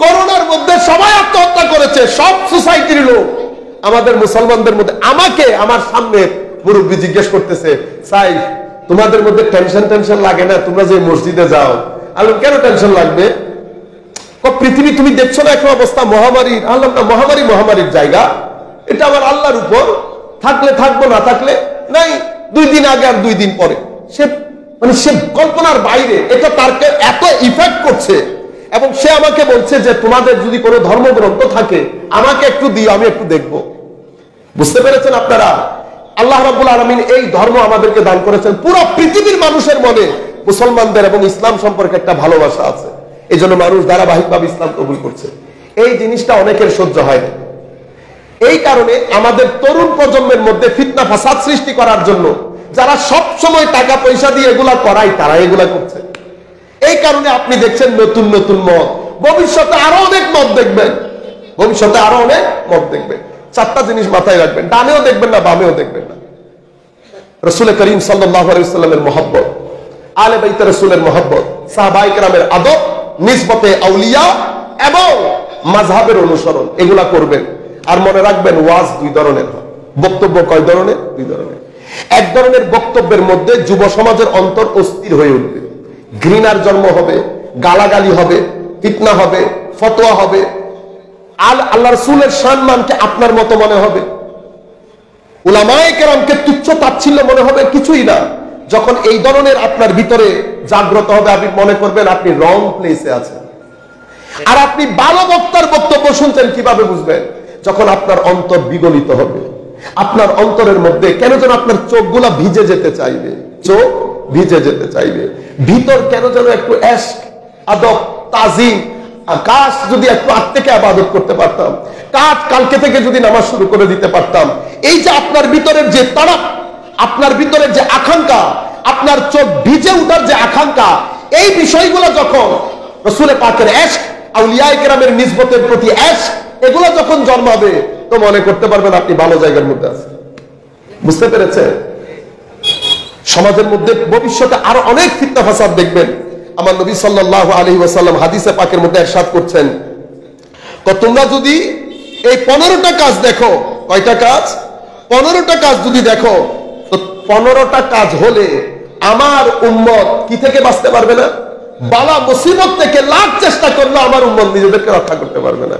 করোনার মধ্যে সবাই আত্মহত্যা করেছে, সব সোসাইটির লোক। আমাদের মুসলমানদের মধ্যে, আমাকে আমার সামনে মুরব্বী জিজ্ঞেস করতেছে, সাইফ তোমাদের মধ্যে টেনশন লাগে না? তোমরা যে মসজিদে যাও। আল্লাহ কেন টেনশন লাগবে? পৃথিবী তুমি দেখছো না এখন অবস্থা মহামারী? আল্লাহ না, মহামারীর জায়গা, এটা আমার আল্লাহর উপর, থাকলে থাকবো, না থাকলে নাই। 2 দিন আগে আর 2 দিন পরে, সে কল্পনার বাইরে। এটা তারকে এত ইফেক্ট করছে এবং সে আমাকে বলছে যে তোমাদের যদি কোনো ধর্মগ্রন্থ থাকে আমাকে একটু দিও, আমি একটু দেখবো। বুঝতে পেরেছেন আপনারা? আল্লাহ রাব্বুল আলামিন এই ধর্ম আমাদেরকে দান করেছেন। পুরো পৃথিবীর মানুষের মনে মুসলমানদের এবং ইসলাম সম্পর্কে একটা ভালোবাসা আছে, এই জন্য মানুষ ধারাবাহিকভাবে ইসলাম কবুল করছে। এই জিনিসটা অনেকের সহ্য হয় না। এই কারণে আমাদের তরুণ প্রজন্মের মধ্যে ফিতনা ফাসাদ সৃষ্টি করার জন্য যারা সব সময় টাকা পয়সা দিয়ে এগুলা করায়, তারা এগুলা করছে। এই কারণে আপনি দেখছেন নতুন নতুন মত, ভবিষ্যতে আরো অনেক মত দেখবেন, ভবিষ্যতে আরো অনেক মত দেখবেন। 4টা জিনিস মাথায় রাখবেন, ডানেও দেখবেন না, বামেও দেখবেন না। রাসূল করিম সাল্লাল্লাহু আলাইহি ওয়াসাল্লামের মহব্বত, আলে বাইত রাসূলের মহব্বত, সাহাবায়ে কেরামের আদব, নিসবতে আউলিয়া এবং মাযহাবের অনুসরণ, এগুলা করবেন। আর মনে রাখবেন, ওয়াজ 2 ধরনের হয়, বক্তব্য কয় ধরনের? 2 ধরনের। এক ধরনের বক্তব্যের মধ্যে যুব সমাজের অন্তর অস্থির হয়ে উঠবে, ঘৃণার জন্ম হবে, গালাগালি হবে, ফিতনা হবে, ফতোয়া হবে, আল্লাহ রাসূলের সম্মানকে আপনার মতো মনে হবে, উলামায়ে কেরামকে তুচ্ছ তাচ্ছিল্য মনে হবে, কিছুই না। যখন এই ধরনের আপনার ভিতরে জাগ্রত হবে, আপনি মনে করবেন আপনি রং প্লেসে আছেন। আর আপনি ভালো বক্তার বক্তব্য শুনছেন, কিভাবে বুঝবেন? যখন আপনার অন্তর বিগলিত হবে, আপনার অন্তরের মধ্যে কেন যেন আপনার চোখগুলা ভিজে যেতে চাইবে, চোখ ভিজে যেতে চাইবে, ভিতর কেন যেন একটু এশক, আদব, তাজিম, কাশ যদি একটু আগ থেকে ইবাদত করতে পারতাম, কালকে থেকে যদি নামাজ শুরু করে দিতে পারতাম। এই যে আপনার ভিতরের যে তাড়প, আপনার ভিতরের যে আকাঙ্ক্ষা, আপনার চোখ ভিজে উঠার যে আকাঙ্ক্ষা, এই বিষয়গুলো যখন রাসূল পাকের এশক, আউলিয়ায়ে কেরামের নিসবতের প্রতি এশক, এগুলো যখন জন্মাবে, তো মনে করতে পারবেন আপনি ভালো জায়গার মধ্যে আছেন। বুঝতে পেরেছেন? সমাজের মধ্যে ভবিষ্যতে আরো অনেক ফিতনা ফাসাদ দেখবেন। আমার নবী সাল্লাল্লাহু আলাইহি ওয়াসাল্লাম হাদিসে পাকের মধ্যে ইরশাদ করছেন, তো তোমরা যদি এই 15টা কাজ দেখো, কয়টা কাজ? 15টা কাজ যদি দেখো, তো 15টা কাজ হলে আমার উম্মত কি থেকে বাঁচতে পারবে না? বালা মুসিবত থেকে লাখ চেষ্টা করলে আমার উম্মত নিজেদেরকে রক্ষা করতে পারবে না।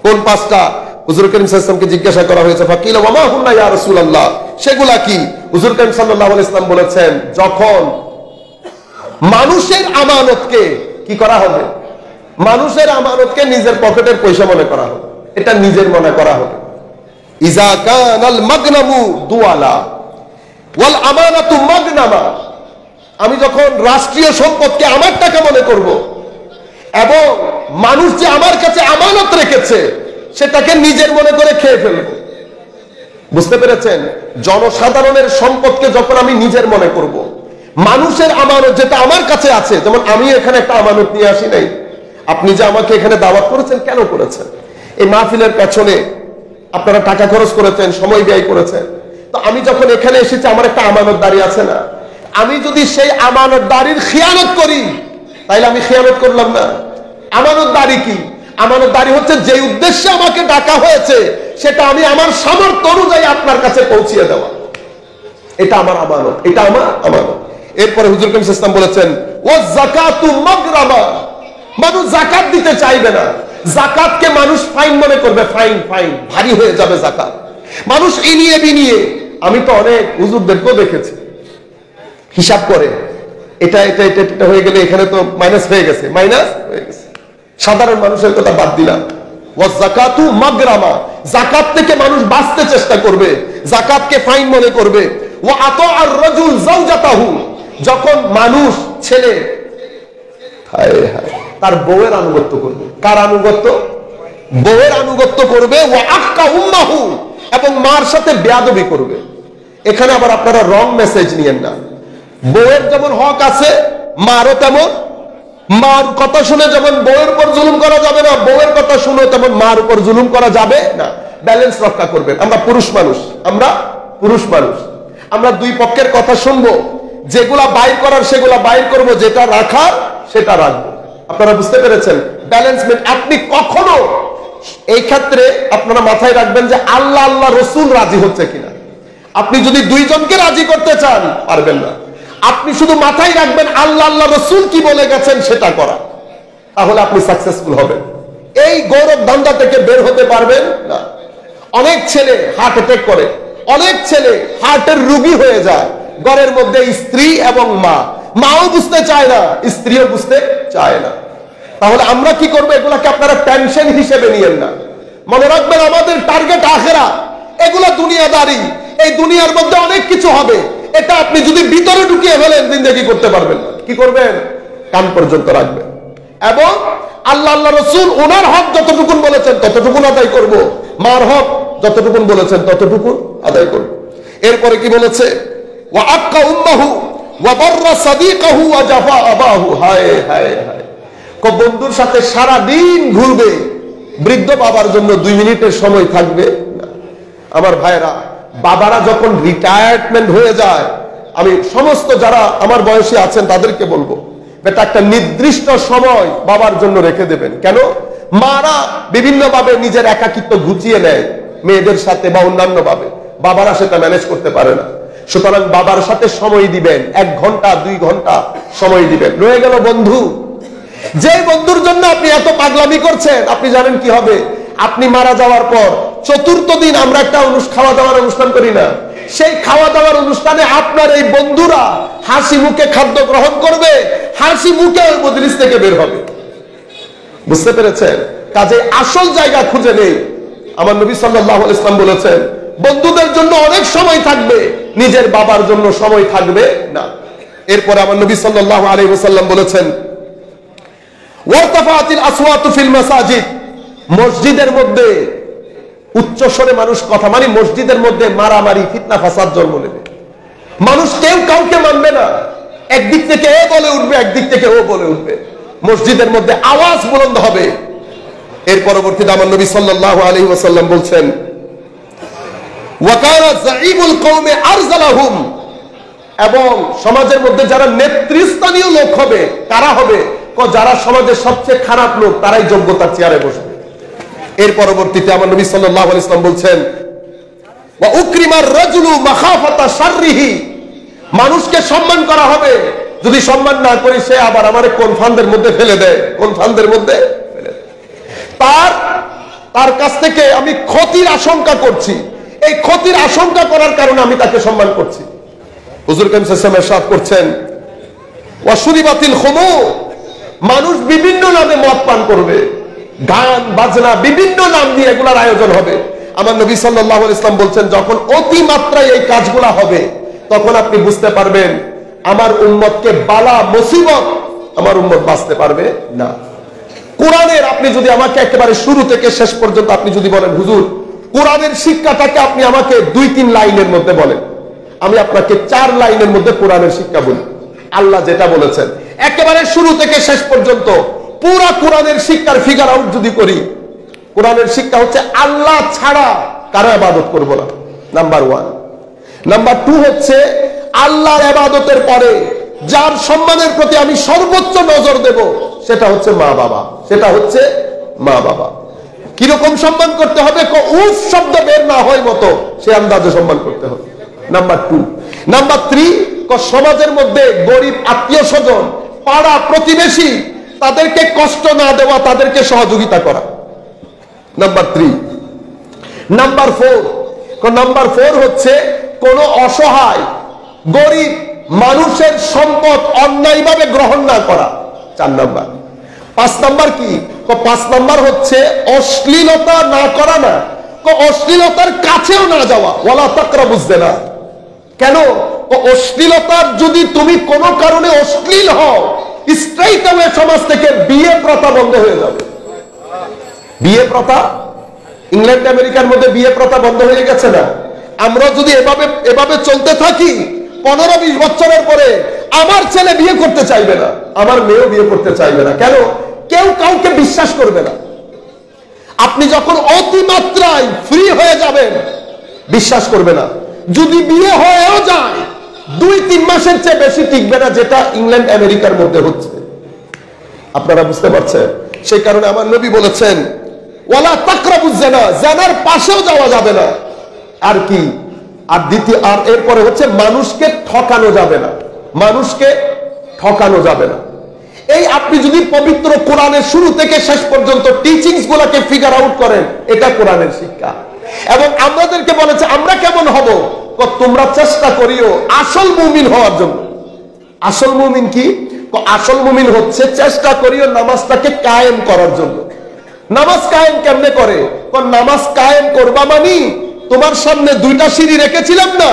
কোন 5টা? হুজুর করিম সাল্লাল্লাহু আলাইহি ওয়াসাল্লামকে জিজ্ঞাসা করা হয়েছে, ফাকিলা ওয়া মা হুন্না ইয়া রাসূলুল্লাহ, সেগুলা কি? হুজুর করিম সাল্লাল্লাহু আলাইহি ওয়াসাল্লাম বলেছেন, যখন মানুষের আমানতকে কি করা হবে? মানুষের আমানতকে নিজের পকেটের পয়সা মনে করা হবে, এটা নিজের মনে করা হবে। ইজা কানাল মাগনামু দুআলা ওয়াল আমানাতু মাগনামা, আমি যখন রাষ্ট্রীয় সম্পদকে আমার টাকা মনে করব এবং মানুষ যে আমার কাছে আমানত রেখেছে সেটাকে নিজের মনে করে খেয়ে ফেলবো। বুঝতে পেরেছেন? জনসাধারণের সম্পদকে যখন আমি নিজের মনে করব, মানুষের আমানত যেটা আমার কাছে আছে, যেমন আমি এখানে একটা আমানত নিয়ে আসি নাই, আপনি যে আমাকে এখানে দাওয়াত করেছেন, কেন করেছেন? এই মাহফিলের পেছনে আপনারা টাকা খরচ করেছেন, সময় ব্যয় করেছেন। তো আমি যখন এখানে এসেছি, আমার একটা আমানত দাঁড়িয়ে আছে না? আমি যদি সেই আমানতদারির খিয়ানত করি তাইলে আমি খিয়ানত করলাম না। আমানতদারি কি? আমানতদারি হচ্ছে যে উদ্দেশ্যে আমাকে ডাকা হয়েছে সেটা আমি আমার সামর্থ্য অনুযায়ী আপনার কাছে পৌঁছিয়ে দেওয়া, এটা আমার আমানত, এটা আমার আমানত। এরপরে হুজুর করিম সাল্লাল্লাহু আলাইহি ওয়াসাল্লাম বলেছেন ওয়াজ যাকাতু মাগরামা, মানুষ যাকাত দিতে চাইবে না, যাকাতকে মানুষ ফাইন মনে করবে, ফাইন ফাইন ভারী হয়ে যাবে যাকাত, মানুষ ইনিয়ে বিনিয়ে। আমি তো অনেক হুজুরদেরকেও দেখেছি হিসাব করে এটা এটা এটা এটা হয়ে গেলে এখানে তো মাইনাস হয়ে গেছে, মাইনাস হয়ে গেছে। সাধারণ মানুষের কথা বাদ দিলাম, ওয়াজ যাকাতু মাগরামা, যাকাত থেকে মানুষ বাঁচতে চেষ্টা করবে, যাকাতকে ফাইন মনে করবে। ওয়া আতাআর রাজুল যাওজাতাহু, যখন মানুষ ছেলে তার বউয়ের আনুগত্য করবে, কার আনুগত্য? বউয়ের আনুগত্য করবে। ওয়া আক্কা উম্মাহু, এবং মার সাথে বেয়াদবি করবে। এখানে আবার আপনারা রং মেসেজ নিয়েন না, বউয়ের যেমন হক আছে মারও তেমন, মার কথা শুনে যেমন বউয়ের উপর জুলুম করা যাবে না, বউয়ের কথা শুনে তেমন মার উপর জুলুম করা যাবে না। ব্যালেন্স রক্ষা করবেন। আমরা পুরুষ মানুষ, আমরা দুই পক্ষের কথা শুনবো, যেগুলা বাইর করার সেগুলা বাইর করব, যেটা রাখার সেটা রাখবো। আপনারা বুঝতে পেরেছেন? ব্যালেন্সমেন্ট। আপনি কখনো এই ক্ষেত্রে আপনারা মাথায় রাখবেন যে আল্লাহ আল্লাহ রসুল রাজি হচ্ছে কিনা। আপনি যদি দুইজনকে রাজি করতে চান পারবেন না, আপনি শুধু মাথায় রাখবেন আল্লাহ আল্লাহ রসুল কি বলে গেছেন সেটা করা, তাহলে আপনি সাকসেসফুল হবেন। এই গৌরব ধান্দা থেকে বের হতে পারবেন না। অনেক ছেলে হার্ট অ্যাটাক করে, অনেক ছেলে হার্টের রোগী হয়ে যায়, ঘরের মধ্যে স্ত্রী এবং মাও বুঝতে চায় না, স্ত্রীও বুঝতে চায় না। তাহলে আমরা কি করবো? এগুলাকে আপনারা টেনশন হিসেবে নিয়েন না, মনে রাখবেন আমাদের টার্গেট আখিরাত। এগুলা দুনিয়াদারি, এই দুনিয়ার মধ্যে অনেক কিছু হবে, এটা আপনি যদি ভিতরে ঢুকিয়ে ফেলেন জিন্দেগি করতে পারবেন না। কি করবেন? কান পর্যন্ত রাখবেন, এবং আল্লাহ আল্লাহ রসুল ওনার হক যতটুকুন বলেছেন ততটুকুন আদায় করব, মার হক যতটুকুন বলেছেন ততটুকুন আদায় করব। এরপরে কি বলেছে? ওয়া আক্কা উম্মাহু ওয়া বাররা সাদিকাহু ওয়া জাফা আবাহু। হায় হায় হায়, বন্ধুর সাথে সারা দিন ঘুরবে, বৃদ্ধ বাবার জন্য 2 মিনিটের সময় থাকবে না। আমার ভাইরা, বাবারা যখন রিটায়ারমেন্ট হয়ে যায়, আমি সমস্ত যারা আমার বয়সী আছেন তাদেরকে বলবো, এটা একটা নির্দিষ্ট সময় বাবার জন্য রেখে দেবেন। কেন? মারা বিভিন্ন ভাবে নিজের একাকিত্ব ঘুচিয়ে নেয় মেয়েদের সাথে বা অন্যান্য ভাবে, বাবারা সেটা ম্যানেজ করতে পারে না। সুতরাং বাবার সাথে সময় দিবেন, 1 ঘন্টা 2 ঘন্টা সময় দিবেন। রয়ে গেল বন্ধু, যে বন্ধুর জন্য আপনি এত পাগলামি করছেন, আপনি জানেন কি হবে? আপনি মারা যাওয়ার পর 4th দিন আমরা একটা খাওয়া দাওয়ার অনুষ্ঠান করি না? সেই খাওয়া দাওয়ার অনুষ্ঠানে আপনার এই বন্ধুরা হাসি মুখে খাদ্য গ্রহণ করবে, হাসি মুখে ওই মজলিস থেকে বের হবে। বুঝতে পেরেছেন? কাজে আসল জায়গা খুঁজে নেই। আমার নবী সাল্লাল্লাহু আলাইহি ওয়াসাল্লাম বলেছেন, বন্ধুদের জন্য অনেক সময় থাকবে, নিজের বাবার জন্য সময় থাকবে না। এরপরে আমার নবী সাল্লাল্লাহু আলাইহি ওয়াসাল্লাম বলেছেন, ওয়ারতাফাতিল আসওয়াতু ফিল মাসাজিদ, মসজিদের মধ্যে উচ্চ স্বরে মানুষ কথা, মানে মসজিদের মধ্যে মারামারি ফিতনা ফাসাদ জন্ম নেবে। মানুষ কেউ কাউকে মানবে না, একদিক থেকে এ বলে উঠবে, একদিক থেকে ও বলে উঠবে, মসজিদের মধ্যে আওয়াজ বুলন্দ হবে। এর পরবর্তীতে আমার নবী সাল্লাল্লাহু আলাইহি ওয়াসাল্লাম বলছেন, ওয়া কানা যাঈমুল কওমে আরজালাহুম, এবং সমাজের মধ্যে যারা নেতৃস্থানীয় লোক হবে, কারা হবে? যারা সমাজের সবচেয়ে খারাপ লোক, তারাই যোগ্যতার চেয়ারে বসবে। এর পরবর্তীতে আমার নবী সাল্লাল্লাহু আলাইহি ওয়াসাল্লাম বলছেন, ওয়া উকরিমার রাজুলু মাখাফাতা শাররিহি, মানুষকে সম্মান করা হবে, যদি সম্মান না করি সে আবার আমারে কোন ফান্দের মধ্যে ফেলে দেয়, কোন ফান্দের মধ্যে ফেলে দেয়। তার কাছ থেকে আমি ক্ষতির আশঙ্কা করছি, এই ক্ষতির আশঙ্কা করার কারণে আমি তাকে সম্মান করছি। হুজুর কারীম সাল্লাল্লাহু আলাইহি ওয়াসাল্লাম ইরশাদ করছেন, ওয়া শুরিবাতিল খুমুর, মানুষ বিভিন্ন নামে মদ পান করবে, গান বাজনা বিভিন্ন নাম দিয়ে এগুলার আয়োজন হবে। আমার নবী সাল্লাল্লাহু আলাইহি ওয়াসাল্লাম বলছেন, যখন অতি মাত্রায় এই কাজগুলা হবে, তখন আপনি বুঝতে পারবেন আমার উম্মতকে বালা মুসিবত আমার উম্মত বাঁচতে পারবে না। কোরআনের আপনি যদি আমাকে একেবারে শুরু থেকে শেষ পর্যন্ত আপনি যদি বলেন, হুজুর কোরআনের শিক্ষাটাকে আপনি আমাকে 2-3 লাইনের মধ্যে বলেন, আমি আপনাকে 4 লাইনের মধ্যে কোরআনের শিক্ষা বলি। আল্লাহ যেটা বলেছেন একেবারে শুরু থেকে শেষ পর্যন্ত পুরা কোরআনের শিক্ষার ফিগার আউট যদি করি, কোরআনের শিক্ষা হচ্ছে আল্লাহ ছাড়া কারো ইবাদত করব না, নাম্বার 1। নাম্বার 2 হচ্ছে আল্লাহর ইবাদতের পরে যার সম্মানের প্রতি আমি সর্বোচ্চ নজর দেব সেটা হচ্ছে মা বাবা, সেটা হচ্ছে মা বাবা। কিরকম সম্মান করতে হবে? উফ শব্দ বের না হয় মতো সে আন্দাজে সম্মান করতে হবে। নাম্বার 2। নাম্বার 3, সমাজের মধ্যে গরিব আত্মীয় স্বজন, পাড়া প্রতিবেশী, তাদেরকে কষ্ট না দেওয়া, তাদেরকে সহযোগিতা করা। নাম্বার 3। নাম্বার 4, নাম্বার 4 হচ্ছে কোন অসহায় গরিব মানুষের সম্পদ অন্যায়ভাবে গ্রহণ না করা। 4 নাম্বার। 5 নাম্বার কি? 5 নাম্বার হচ্ছে অশ্লীলতা না করা, না অশ্লীলতার কাছেও না যাওয়া। ওয়ালা তাকরাবুজ জিনা। কেন? অশ্লীলতার যদি তুমি কোনো কারণে অশ্লীল হও, স্ট্রাইট অ্যাওয়ে সমাজ থেকে বিয়ে প্রথা বন্ধ হয়ে যাবে। বিয়ে প্রথা ইংল্যান্ড আমেরিকার মধ্যে বিয়ে প্রথা বন্ধ হয়ে গেছে না? আমরা যদি এভাবে চলতে থাকি 15-20 বছরের পরে আমার ছেলে বিয়ে করতে চাইবে না, আমার মেয়েও বিয়ে করতে চাইবে না। কেন? কেউ কাউকে বিশ্বাস করবে না। আপনি যখন অতিমাত্রায় ফ্রি হয়ে যাবেন, বিশ্বাস করবে না। যদি বিয়ে হয়েও যায় 2-3 মাসের চেয়ে বেশি টিকবে না, যেটা ইংল্যান্ড আমেরিকার মধ্যে হচ্ছে। আপনারা বুঝতে পারছেন? সেই কারণে আমার নবী বলেছেন ওয়ালা তাকরাবুজ জিনা, জিনার পাশেও যাওয়া যাবে না। আর কি? আর এরপরে হচ্ছে মানুষকে ঠকানো যাবে না, মানুষকে ঠকানো যাবে না। এই আপনি যদি পবিত্র কোরআনের শুরু থেকে শেষ পর্যন্ত টিচিংস গুলাকে ফিগার আউট করেন, এটা কোরআনের শিক্ষা। এবং আমাদেরকে বলেছে আমরা কেমন হব? তোমরা চেষ্টা করিও আসল মুমিন হওয়ার জন্য। আসল মুমিন কি? আসল মুমিন হচ্ছে চেষ্টা করিও নামাজটাকে কায়েম করার জন্য। নামাজ কায়েম কেমনে করে? নামাজ কায়েম করবা মানে তোমার সামনে 2টা সিঁড়ি রেখেছিলাম না,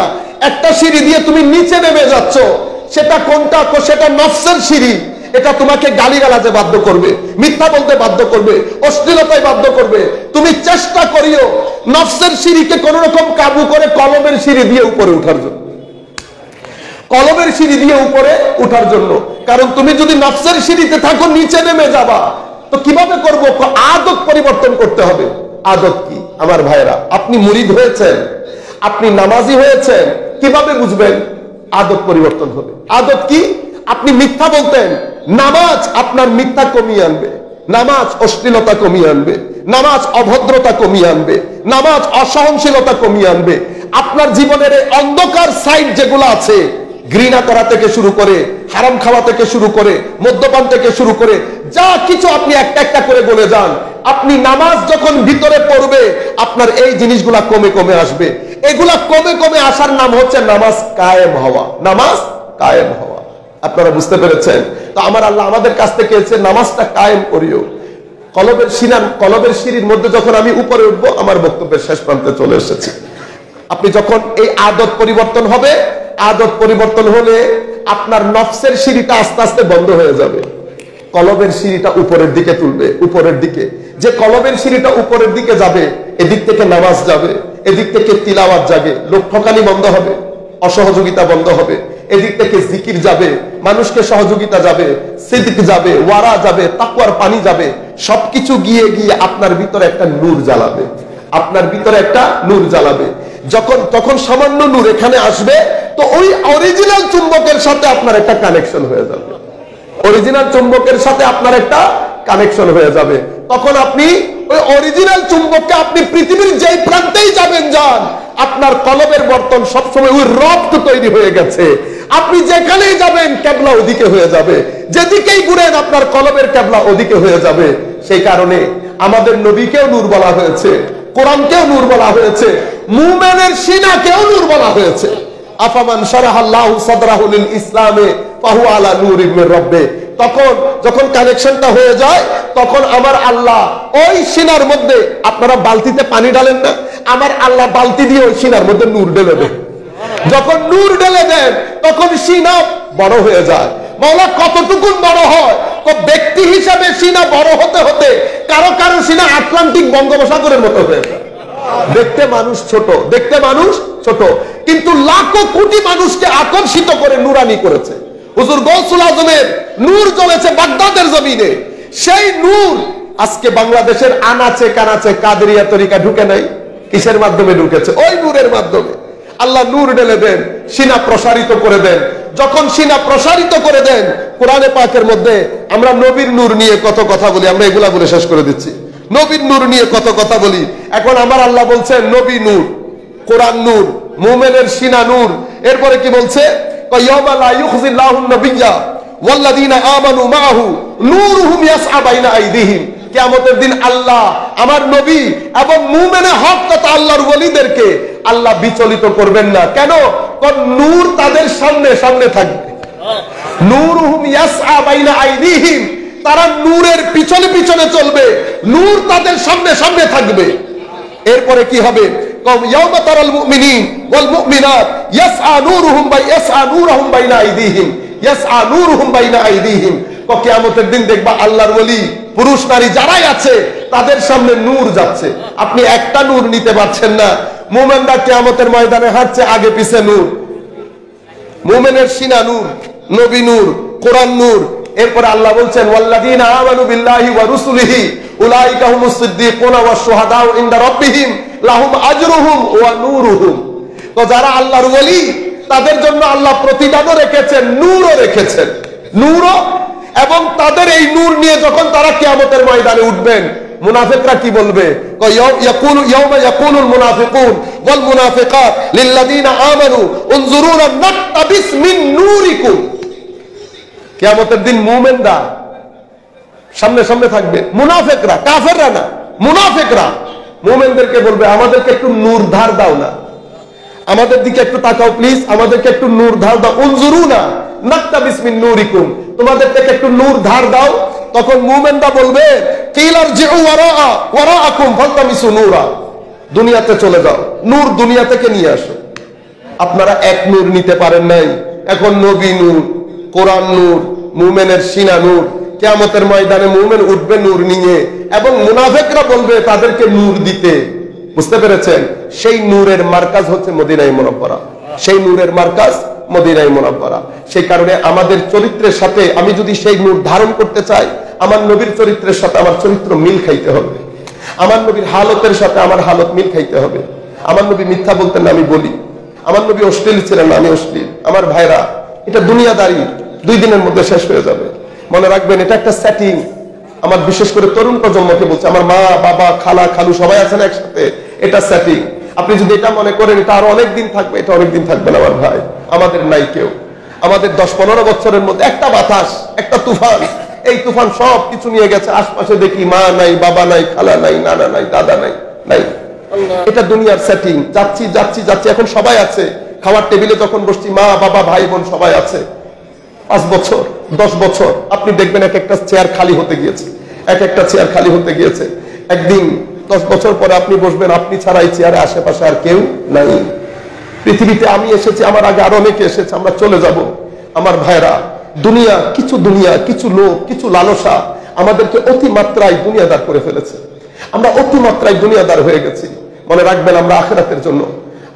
একটা সিঁড়ি দিয়ে তুমি নিচে নেমে যাচ্ছ, সেটা কোনটা? সেটা নফসের সিঁড়ি। এটা তোমাকে গালিগালাজে বাধ্য করবে, মিথ্যা বলতে বাধ্য করবে, অশ্লীলতায় বাধ্য করবে। তুমি চেষ্টা করিও নফসের সিঁড়িকে কোন রকম কাবু করে কলমের সিঁড়ি দিয়ে উপরে উঠার জন্য, কলমের সিঁড়ি দিয়ে উপরে উঠার জন্য। কারণ তুমি যদি নফসের সিঁড়িতে থাকো নিচে নেমে যাবা, তো কিভাবে করবো? আদত পরিবর্তন করতে হবে। আদত কি? আমার ভাইরা, আপনি মুরিদ হয়েছেন, আপনি নামাজি হয়েছেন, কিভাবে বুঝবেন? আদত পরিবর্তন হবে। আদত কি? আপনি মিথ্যা বলতেন, নামাজ আপনার মিথ্যা কমিয়ে আনবে, নামাজ অশ্লীলতা কমিয়ে আনবে, নামাজ অভদ্রতা কমিয়ে আনবে, নামাজ অসহনশীলতা কমিয়ে আনবে। আপনার জীবনের এই অন্ধকার সাইড যেগুলো আছে, ঘৃণা করা থেকে শুরু করে, হারাম খাওয়া থেকে শুরু করে, মদ্যপান থেকে শুরু করে, যা কিছু আপনি একটা একটা করে বলে যান। আপনি নামাজ যখন ভিতরে পড়বে, আপনার এই জিনিসগুলা কমে কমে আসবে। এগুলা কমে কমে আসার নাম হচ্ছে নামাজ কায়েম হওয়া। নামাজ কায়েম হওয়া। আপনারা বুঝতে পেরেছেন? তো আমার আল্লাহ আমাদের কাছ থেকে এসে নামাজটা কায়েম করিও। কলবের সিঁড়ির মধ্যে যখন আমি উপরে উঠবো, আমার বক্তব্যের শেষ প্রান্তে চলে এসেছি। আপনি যখন এই আদত পরিবর্তন হবে, আদত পরিবর্তন হলে আপনার নফসের সিঁড়িটা আস্তে আস্তে বন্ধ হয়ে যাবে, কলবের সিঁড়িটা উপরের দিকে তুলবে। উপরের দিকে যে কলবের সিঁড়িটা উপরের দিকে যাবে, এদিক থেকে নামাজ যাবে, এদিক থেকে তিলাওয়াত যাবে, লোক ঠকানি বন্ধ হবে, অসহযোগিতা বন্ধ হবে। এদিক থেকে জিকির যাবে, মানুষকে সহযোগিতা যাবে, সিদ্ক যাবে, ওয়ারা যাবে, তাকওয়ার পানি যাবে। সবকিছু গিয়ে গিয়ে আপনার ভিতরে একটা নূর জ্বালাবে, আপনার ভিতরে একটা নূর জ্বালাবে। তখন সামান্য নূর এখানে আসবে, তো ওই অরিজিনাল চুম্বকের সাথে আপনার একটা কানেকশন হয়ে যাবে, অরিজিনাল চুম্বকের সাথে আপনার একটা কানেকশন হয়ে যাবে। তখন আপনি ওই অরিজিনাল চুম্বককে আপনি পৃথিবীর যেই প্রান্তেই যাবেন যান, আপনার কলবের বর্তন সবসময় ওই রপ্ত তৈরি হয়ে গেছে। আপনি যেখানেই যাবেন কেবলা ওদিকে হয়ে যাবে, যেদিকেই ঘুরেন আপনার কলবের কেবলা ওদিকে হয়ে যাবে। সেই কারণে আমাদের নবীকেও নূর বলা হয়েছে, কোরআনকেও নূর বলা হয়েছে, মুমিনের সিনাকেও নূর বলা হয়েছে। আফামান শারাহাল্লাহু সাদরাহু লিল ইসলামে ফাহুয়া আলা নূরিম মির রাব্বি। তখন যখন কানেকশনটা হয়ে যায়, তখন আমার আল্লাহ ওই সিনার মধ্যে, আপনারা বালতিতে পানি ঢালেন না, আমার আল্লাহ বালতি দিয়ে ওই সিনার মধ্যে নূর ঢেলে দেন। যখন নূর ঢেলে দেন, তখন সিনা বড় হয়ে যায়। মাওলা কতটুকু বড় হয়? তো ব্যক্তি হিসাবে সিনা বড় হতে হতে কারো কারো সিনা আটলান্টিক বঙ্গোপসাগরের মতো হয়ে যায়। দেখতে মানুষ ছোট, দেখতে মানুষ ছোট, কিন্তু লাখো কোটি মানুষকে আকর্ষিত করে নুরানি করেছে। হুজুর গৌসুল আজমের নূর জ্বলেছে বাগদাদের জমিনে। সেই নূর আজকে বাংলাদেশের আনাচে কানাচে কাদেরিয়া তরিকা ঢুকে নাই। কিসের মাধ্যমে ঢুকেছে? ওই নূরের মাধ্যমে। আল্লাহ আল্লাহ নূর ঢেলে দেন, সিনা প্রসারিত করে দেন। যখন সিনা প্রসারিত করে দেন, কোরআনে পাকের মধ্যে আমরা নবীর নূর নিয়ে কত কথা বলি, আমরা এগুলা বলে শেষ করে দিচ্ছি। নবীর নূর নিয়ে কত কথা বলি। এখন আমার আল্লাহ বলছেন নবী নূর, কোরআন নূর, মুমিনের সিনা নূর। এরপরে কি বলছে? ইয়াউমা লা ইউখজিল্লাহুন নাবিয়্যা ওয়াল্লাযীনা আমানু মাআহু নূরুহুম ইয়াসআ বাইনা আইদিহিম। কিয়ামতের দিন আল্লাহ আমার নবী এবং মুমিনে হক তথা আল্লাহর ওলিদেরকে আল্লাহ বিচলিত করবেন না। কেন? কারণ নূর তাদের সামনে সামনে থাকবে। নূরুহুম ইয়াসআ বাইনা আইদিহিম, তারা নূরের পিছনে পিছনে চলবে, নূর তাদের সামনে সামনে থাকবে। এরপরে কি হবে? ইয়াউমা তারাল মুমিনিন ওয়াল মুমিনাত ইয়াসআ নূরুহুম ইয়াসআ নূরুহুম বাইনা আইদিহিম ইয়াসআ নূরুহুম বাইনা আইদিহিম। কিয়ামতের দিন দেখবা আল্লাহর ওলি পুরুষ নারী যারাই আছে তাদের সামনে নূর যাচ্ছে। আপনি একটা নূর নিতে পারছেন না। মুমিনরা কিয়ামতের ময়দানে হাঁটছে, আগে পিছে নূর। মুমিনের সিনা নূর, নবী নূর, কোরআন নূর। এরপরে আল্লাহ বলছেন ওয়াল্লাযীনা আমানু বিল্লাহি ওয়া রাসূলিহি উলাইকা হুমুস সিদ্দিকুনা ওয়াশ শুহাদাউ ইনদা রাব্বিহিম লাহুম আজরুহুম ওয়া নূরুহুম। তো যারা আল্লাহর ওলি তাদের জন্য আল্লাহ প্রতিদানও রেখেছেন, নূরও রেখেছেন, নূরও। এবং তাদের এই নূর নিয়ে যখন তারা কিয়ামতের ময়দানে উঠবেন, মুনাফিকরা কি বলবে? ইয়াউমা ইয়াকুলুল মুনাফিকুন ওয়াল মুনাফিকাত লিল্লাযীনা আমানু উনজুরুনা নাকতাবিস মিন নূরিকুম। কিয়ামতের দিন মুমিনরা সামনে সামনে থাকবে, মুনাফিকরা, কাফেররা না, মুনাফিকরা মুমিনদেরকে বলবে আমাদেরকে একটু নূর ধার দাও না, আমাদের দিকে একটু তাকাও প্লিজ, আমাদেরকে একটু নূর ধার দাও। উনজুরুনা নাকতাবিস মিন নূরিকুম, তোমাদের থেকে একটু নূর ধার দাও। তখন মুমিনরা বলবে কিলারজিউ ওয়ারাআকুম ফালতামিসু নূরা, দুনিয়াতে চলে যাও, নূর দুনিয়া থেকে নিয়ে আসো। আপনারা এক নূর নিতে পারেন নাই, এখন নবী নূর, কোরআন নূর, মুমিনের সিনা নূর। কিয়ামতের ময়দানে মুমিন উঠবে নূর নিয়ে এবং মুনাফিকরা বলবে তাদেরকে নূর দিতে। বুঝতে পেরেছেন? সেই নূরের মার্কাজ হচ্ছে মদিনায়ে মুনাওয়ারা, সেই নূরের মার্কাজ মদিনায়ে মুনাওয়ারা। সেই কারণে আমাদের চরিত্রের সাথে আমি যদি সেই নূর ধারণ করতে চাই, আমার নবীর চরিত্রের সাথে আমার চরিত্র মিল খাইতে হবে, আমার নবীর হালতের সাথে আমার হালত মিল খাইতে হবে। আমার নবী মিথ্যা বলতেন না, আমি বলি। আমার নবী অশ্লীল ছিলেন না, আমি অশ্লীল। আমার ভাইরা, এটা দুনিয়াদারি 2 দিনের মধ্যে শেষ হয়ে যাবে। মনে রাখবেন, এটা একটা সেটিং। আমার বিশেষ করে তরুণ প্রজন্মকে বলছে, আমার মা বাবা খালা খালু সবাই আছেন একসাথে, এটা সেটিং। আপনি যদি এটা মনে করেন এটা আরো অনেক দিন থাকবে, এটা অনেক দিন থাকবে না আমার ভাই। আমাদের নাই কেউ। আমাদের 10-15 বছরের মধ্যে একটা বাতাস, একটা তুফান, এই তুফান সব কিছু নিয়ে গেছে। আশপাশে দেখি মা নাই, বাবা নাই, খালা নাই, নানা নাই, দাদা নাই, নাই। এটা দুনিয়ার সেটিং। যাচ্ছি যাচ্ছি যাচ্ছি, এখন সবাই আছে। খাওয়ার টেবিলে যখন বসছি, মা বাবা ভাই বোন সবাই আছে। 5 বছর 10 বছর আপনি দেখবেন এক একটা চেয়ার খালি হতে গিয়েছে, এক একটা চেয়ার খালি হতে গিয়েছে। একদিন 10 বছর পরে আপনি বসবেন, আপনি ছাড়া এই চেয়ারে আশেপাশে আর কেউ নাই। পৃথিবীতে আমি এসেছি, আমার আগে আরো অনেকে এসেছে, আমরা চলে যাব। আমার ভাইরা, দুনিয়া, কিছু লোক, কিছু লালসা আমাদেরকে অতিমাত্রায় দুনিয়াদার করে ফেলেছে। আমরা অতিমাত্রায় দুনিয়াদার হয়ে গেছি। মনে রাখবেন, আমরা আখিরাতের জন্য,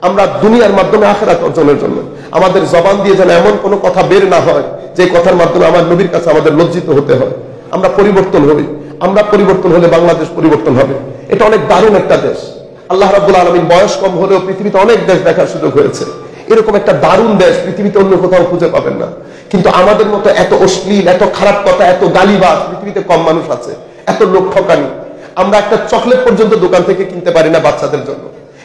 আমরা দুনিয়ার মাধ্যমে আখিরাত অর্জনের জন্য আমাদের জবান দিয়ে যেন এমন কোনো কথা বের না হয় যে কথার মাধ্যমে আমার নবীর কাছে আমাদের লজ্জিত হতে হয়। আমরা পরিবর্তন হই, আমরা পরিবর্তন হলে বাংলাদেশ পরিবর্তন হবে। এটা অনেক দারুণ একটা দেশ। আল্লাহ রাব্বুল আলামিন বয়স কম হলেও পৃথিবীতে অনেক দেশ দেখার সুযোগ হয়েছে। এরকম একটা দারুণ দেশ পৃথিবীতে অন্য কোথাও খুঁজে পাবেন না। কিন্তু আমাদের মতো এত অশ্লীল, এত খারাপ কথা, এত গালিবাজ পৃথিবীতে কম মানুষ আছে, এত লোক ঠকানি। আমরা একটা চকলেট পর্যন্ত দোকান থেকে কিনতে পারি না বাচ্চাদের জন্য,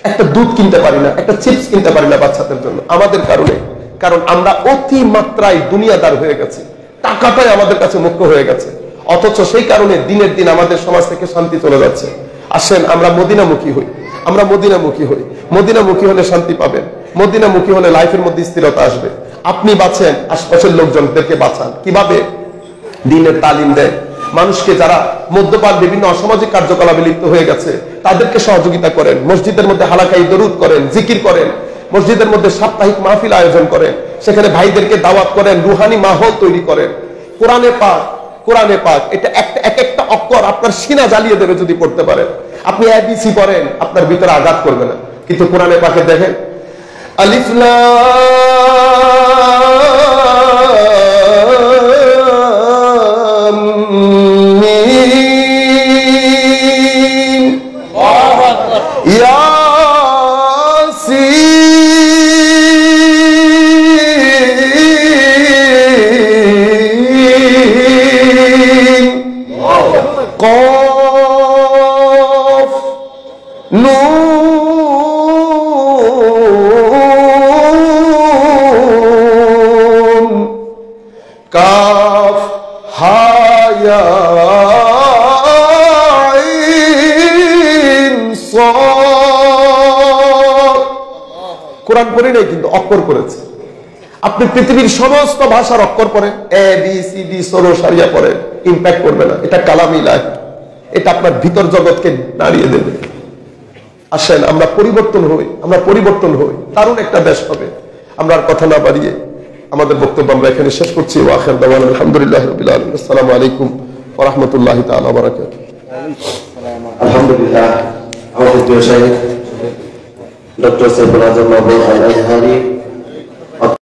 একটা দুধ কিনতে পারি না, একটা চিপস কিনতে পারি না বাচ্চাদের জন্য, আমাদের কারণে। কারণ আমরা অতিমাত্রায় দুনিয়াদার হয়ে গেছি, টাকাটাই আমাদের কাছে মুখ্য হয়ে গেছে। অথচ সেই কারণে দিনের দিন আমাদের সমাজ থেকে শান্তি চলে যাচ্ছে। আসেন আমরা মদিনামুখী হই, আমরা মদিনামুখী হই। মদিনামুখী হলে শান্তি পাবেন, মদিনামুখী হলে লাইফের মধ্যে স্থিরতা আসবে। আপনি বাঁচেন, আশপাশের লোকজনদেরকে বাঁচান। কিভাবে? দিনের তালিম দেন মানুষকে, যারা মদ্যপান বিভিন্ন অসামাজিক কার্যকলাপে লিপ্ত হয়ে গেছে তাদেরকে সহযোগিতা করেন। মসজিদের মধ্যে হালাকাই দরুদ করেন, জিকির করেন। মসজিদের মধ্যে সাপ্তাহিক মাহফিল আয়োজন করেন, সেখানে ভাইদেরকে দাওয়াত করেন, রুহানি মাহল তৈরি করেন। কোরআনে পাক এটা এক একটা অক্ষর আপনার সিনা জ্বালিয়ে দেবে যদি পড়তে পারেন। আপনি ABC পড়েন, আপনার ভিতরে আঘাত করবে না। কিন্তু কোরআনে পাকে দেখেন, আলিফ লাম মিম ইয়াসিন কোরআন পড়ি নাই, কিন্তু অক্ষর করেছে। আপনি পৃথিবীর সমস্ত ভাষার অক্ষর পড়ে, এ বি সি ডি সরো সারিয়া পড়ে, ইম্প্যাক্ট করবে না। এটা কালামি লা, এটা আপনার ভিতর জগৎকে নাড়িয়ে দেবে। আসেন আমরা পরিবর্তন হই, আমরা পরিবর্তন হই, দারুণ একটা দেশ হবে। আমরা আর কথা না বাড়িয়ে আমাদের বক্তব্য আমরা এখানে শেষ করছি। ওয়া আখির দাওয়ানা আলহামদুলিল্লাহি রাব্বিল আলামিন। আসসালামু আলাইকুম ওয়া রাহমাতুল্লাহি তাআলা ওয়া বারাকাতুহু। আলহামদুলিল্লাহ, আমাদের প্রিয় শাইখ ডক্টর সাইফুল আজম আল আজহারী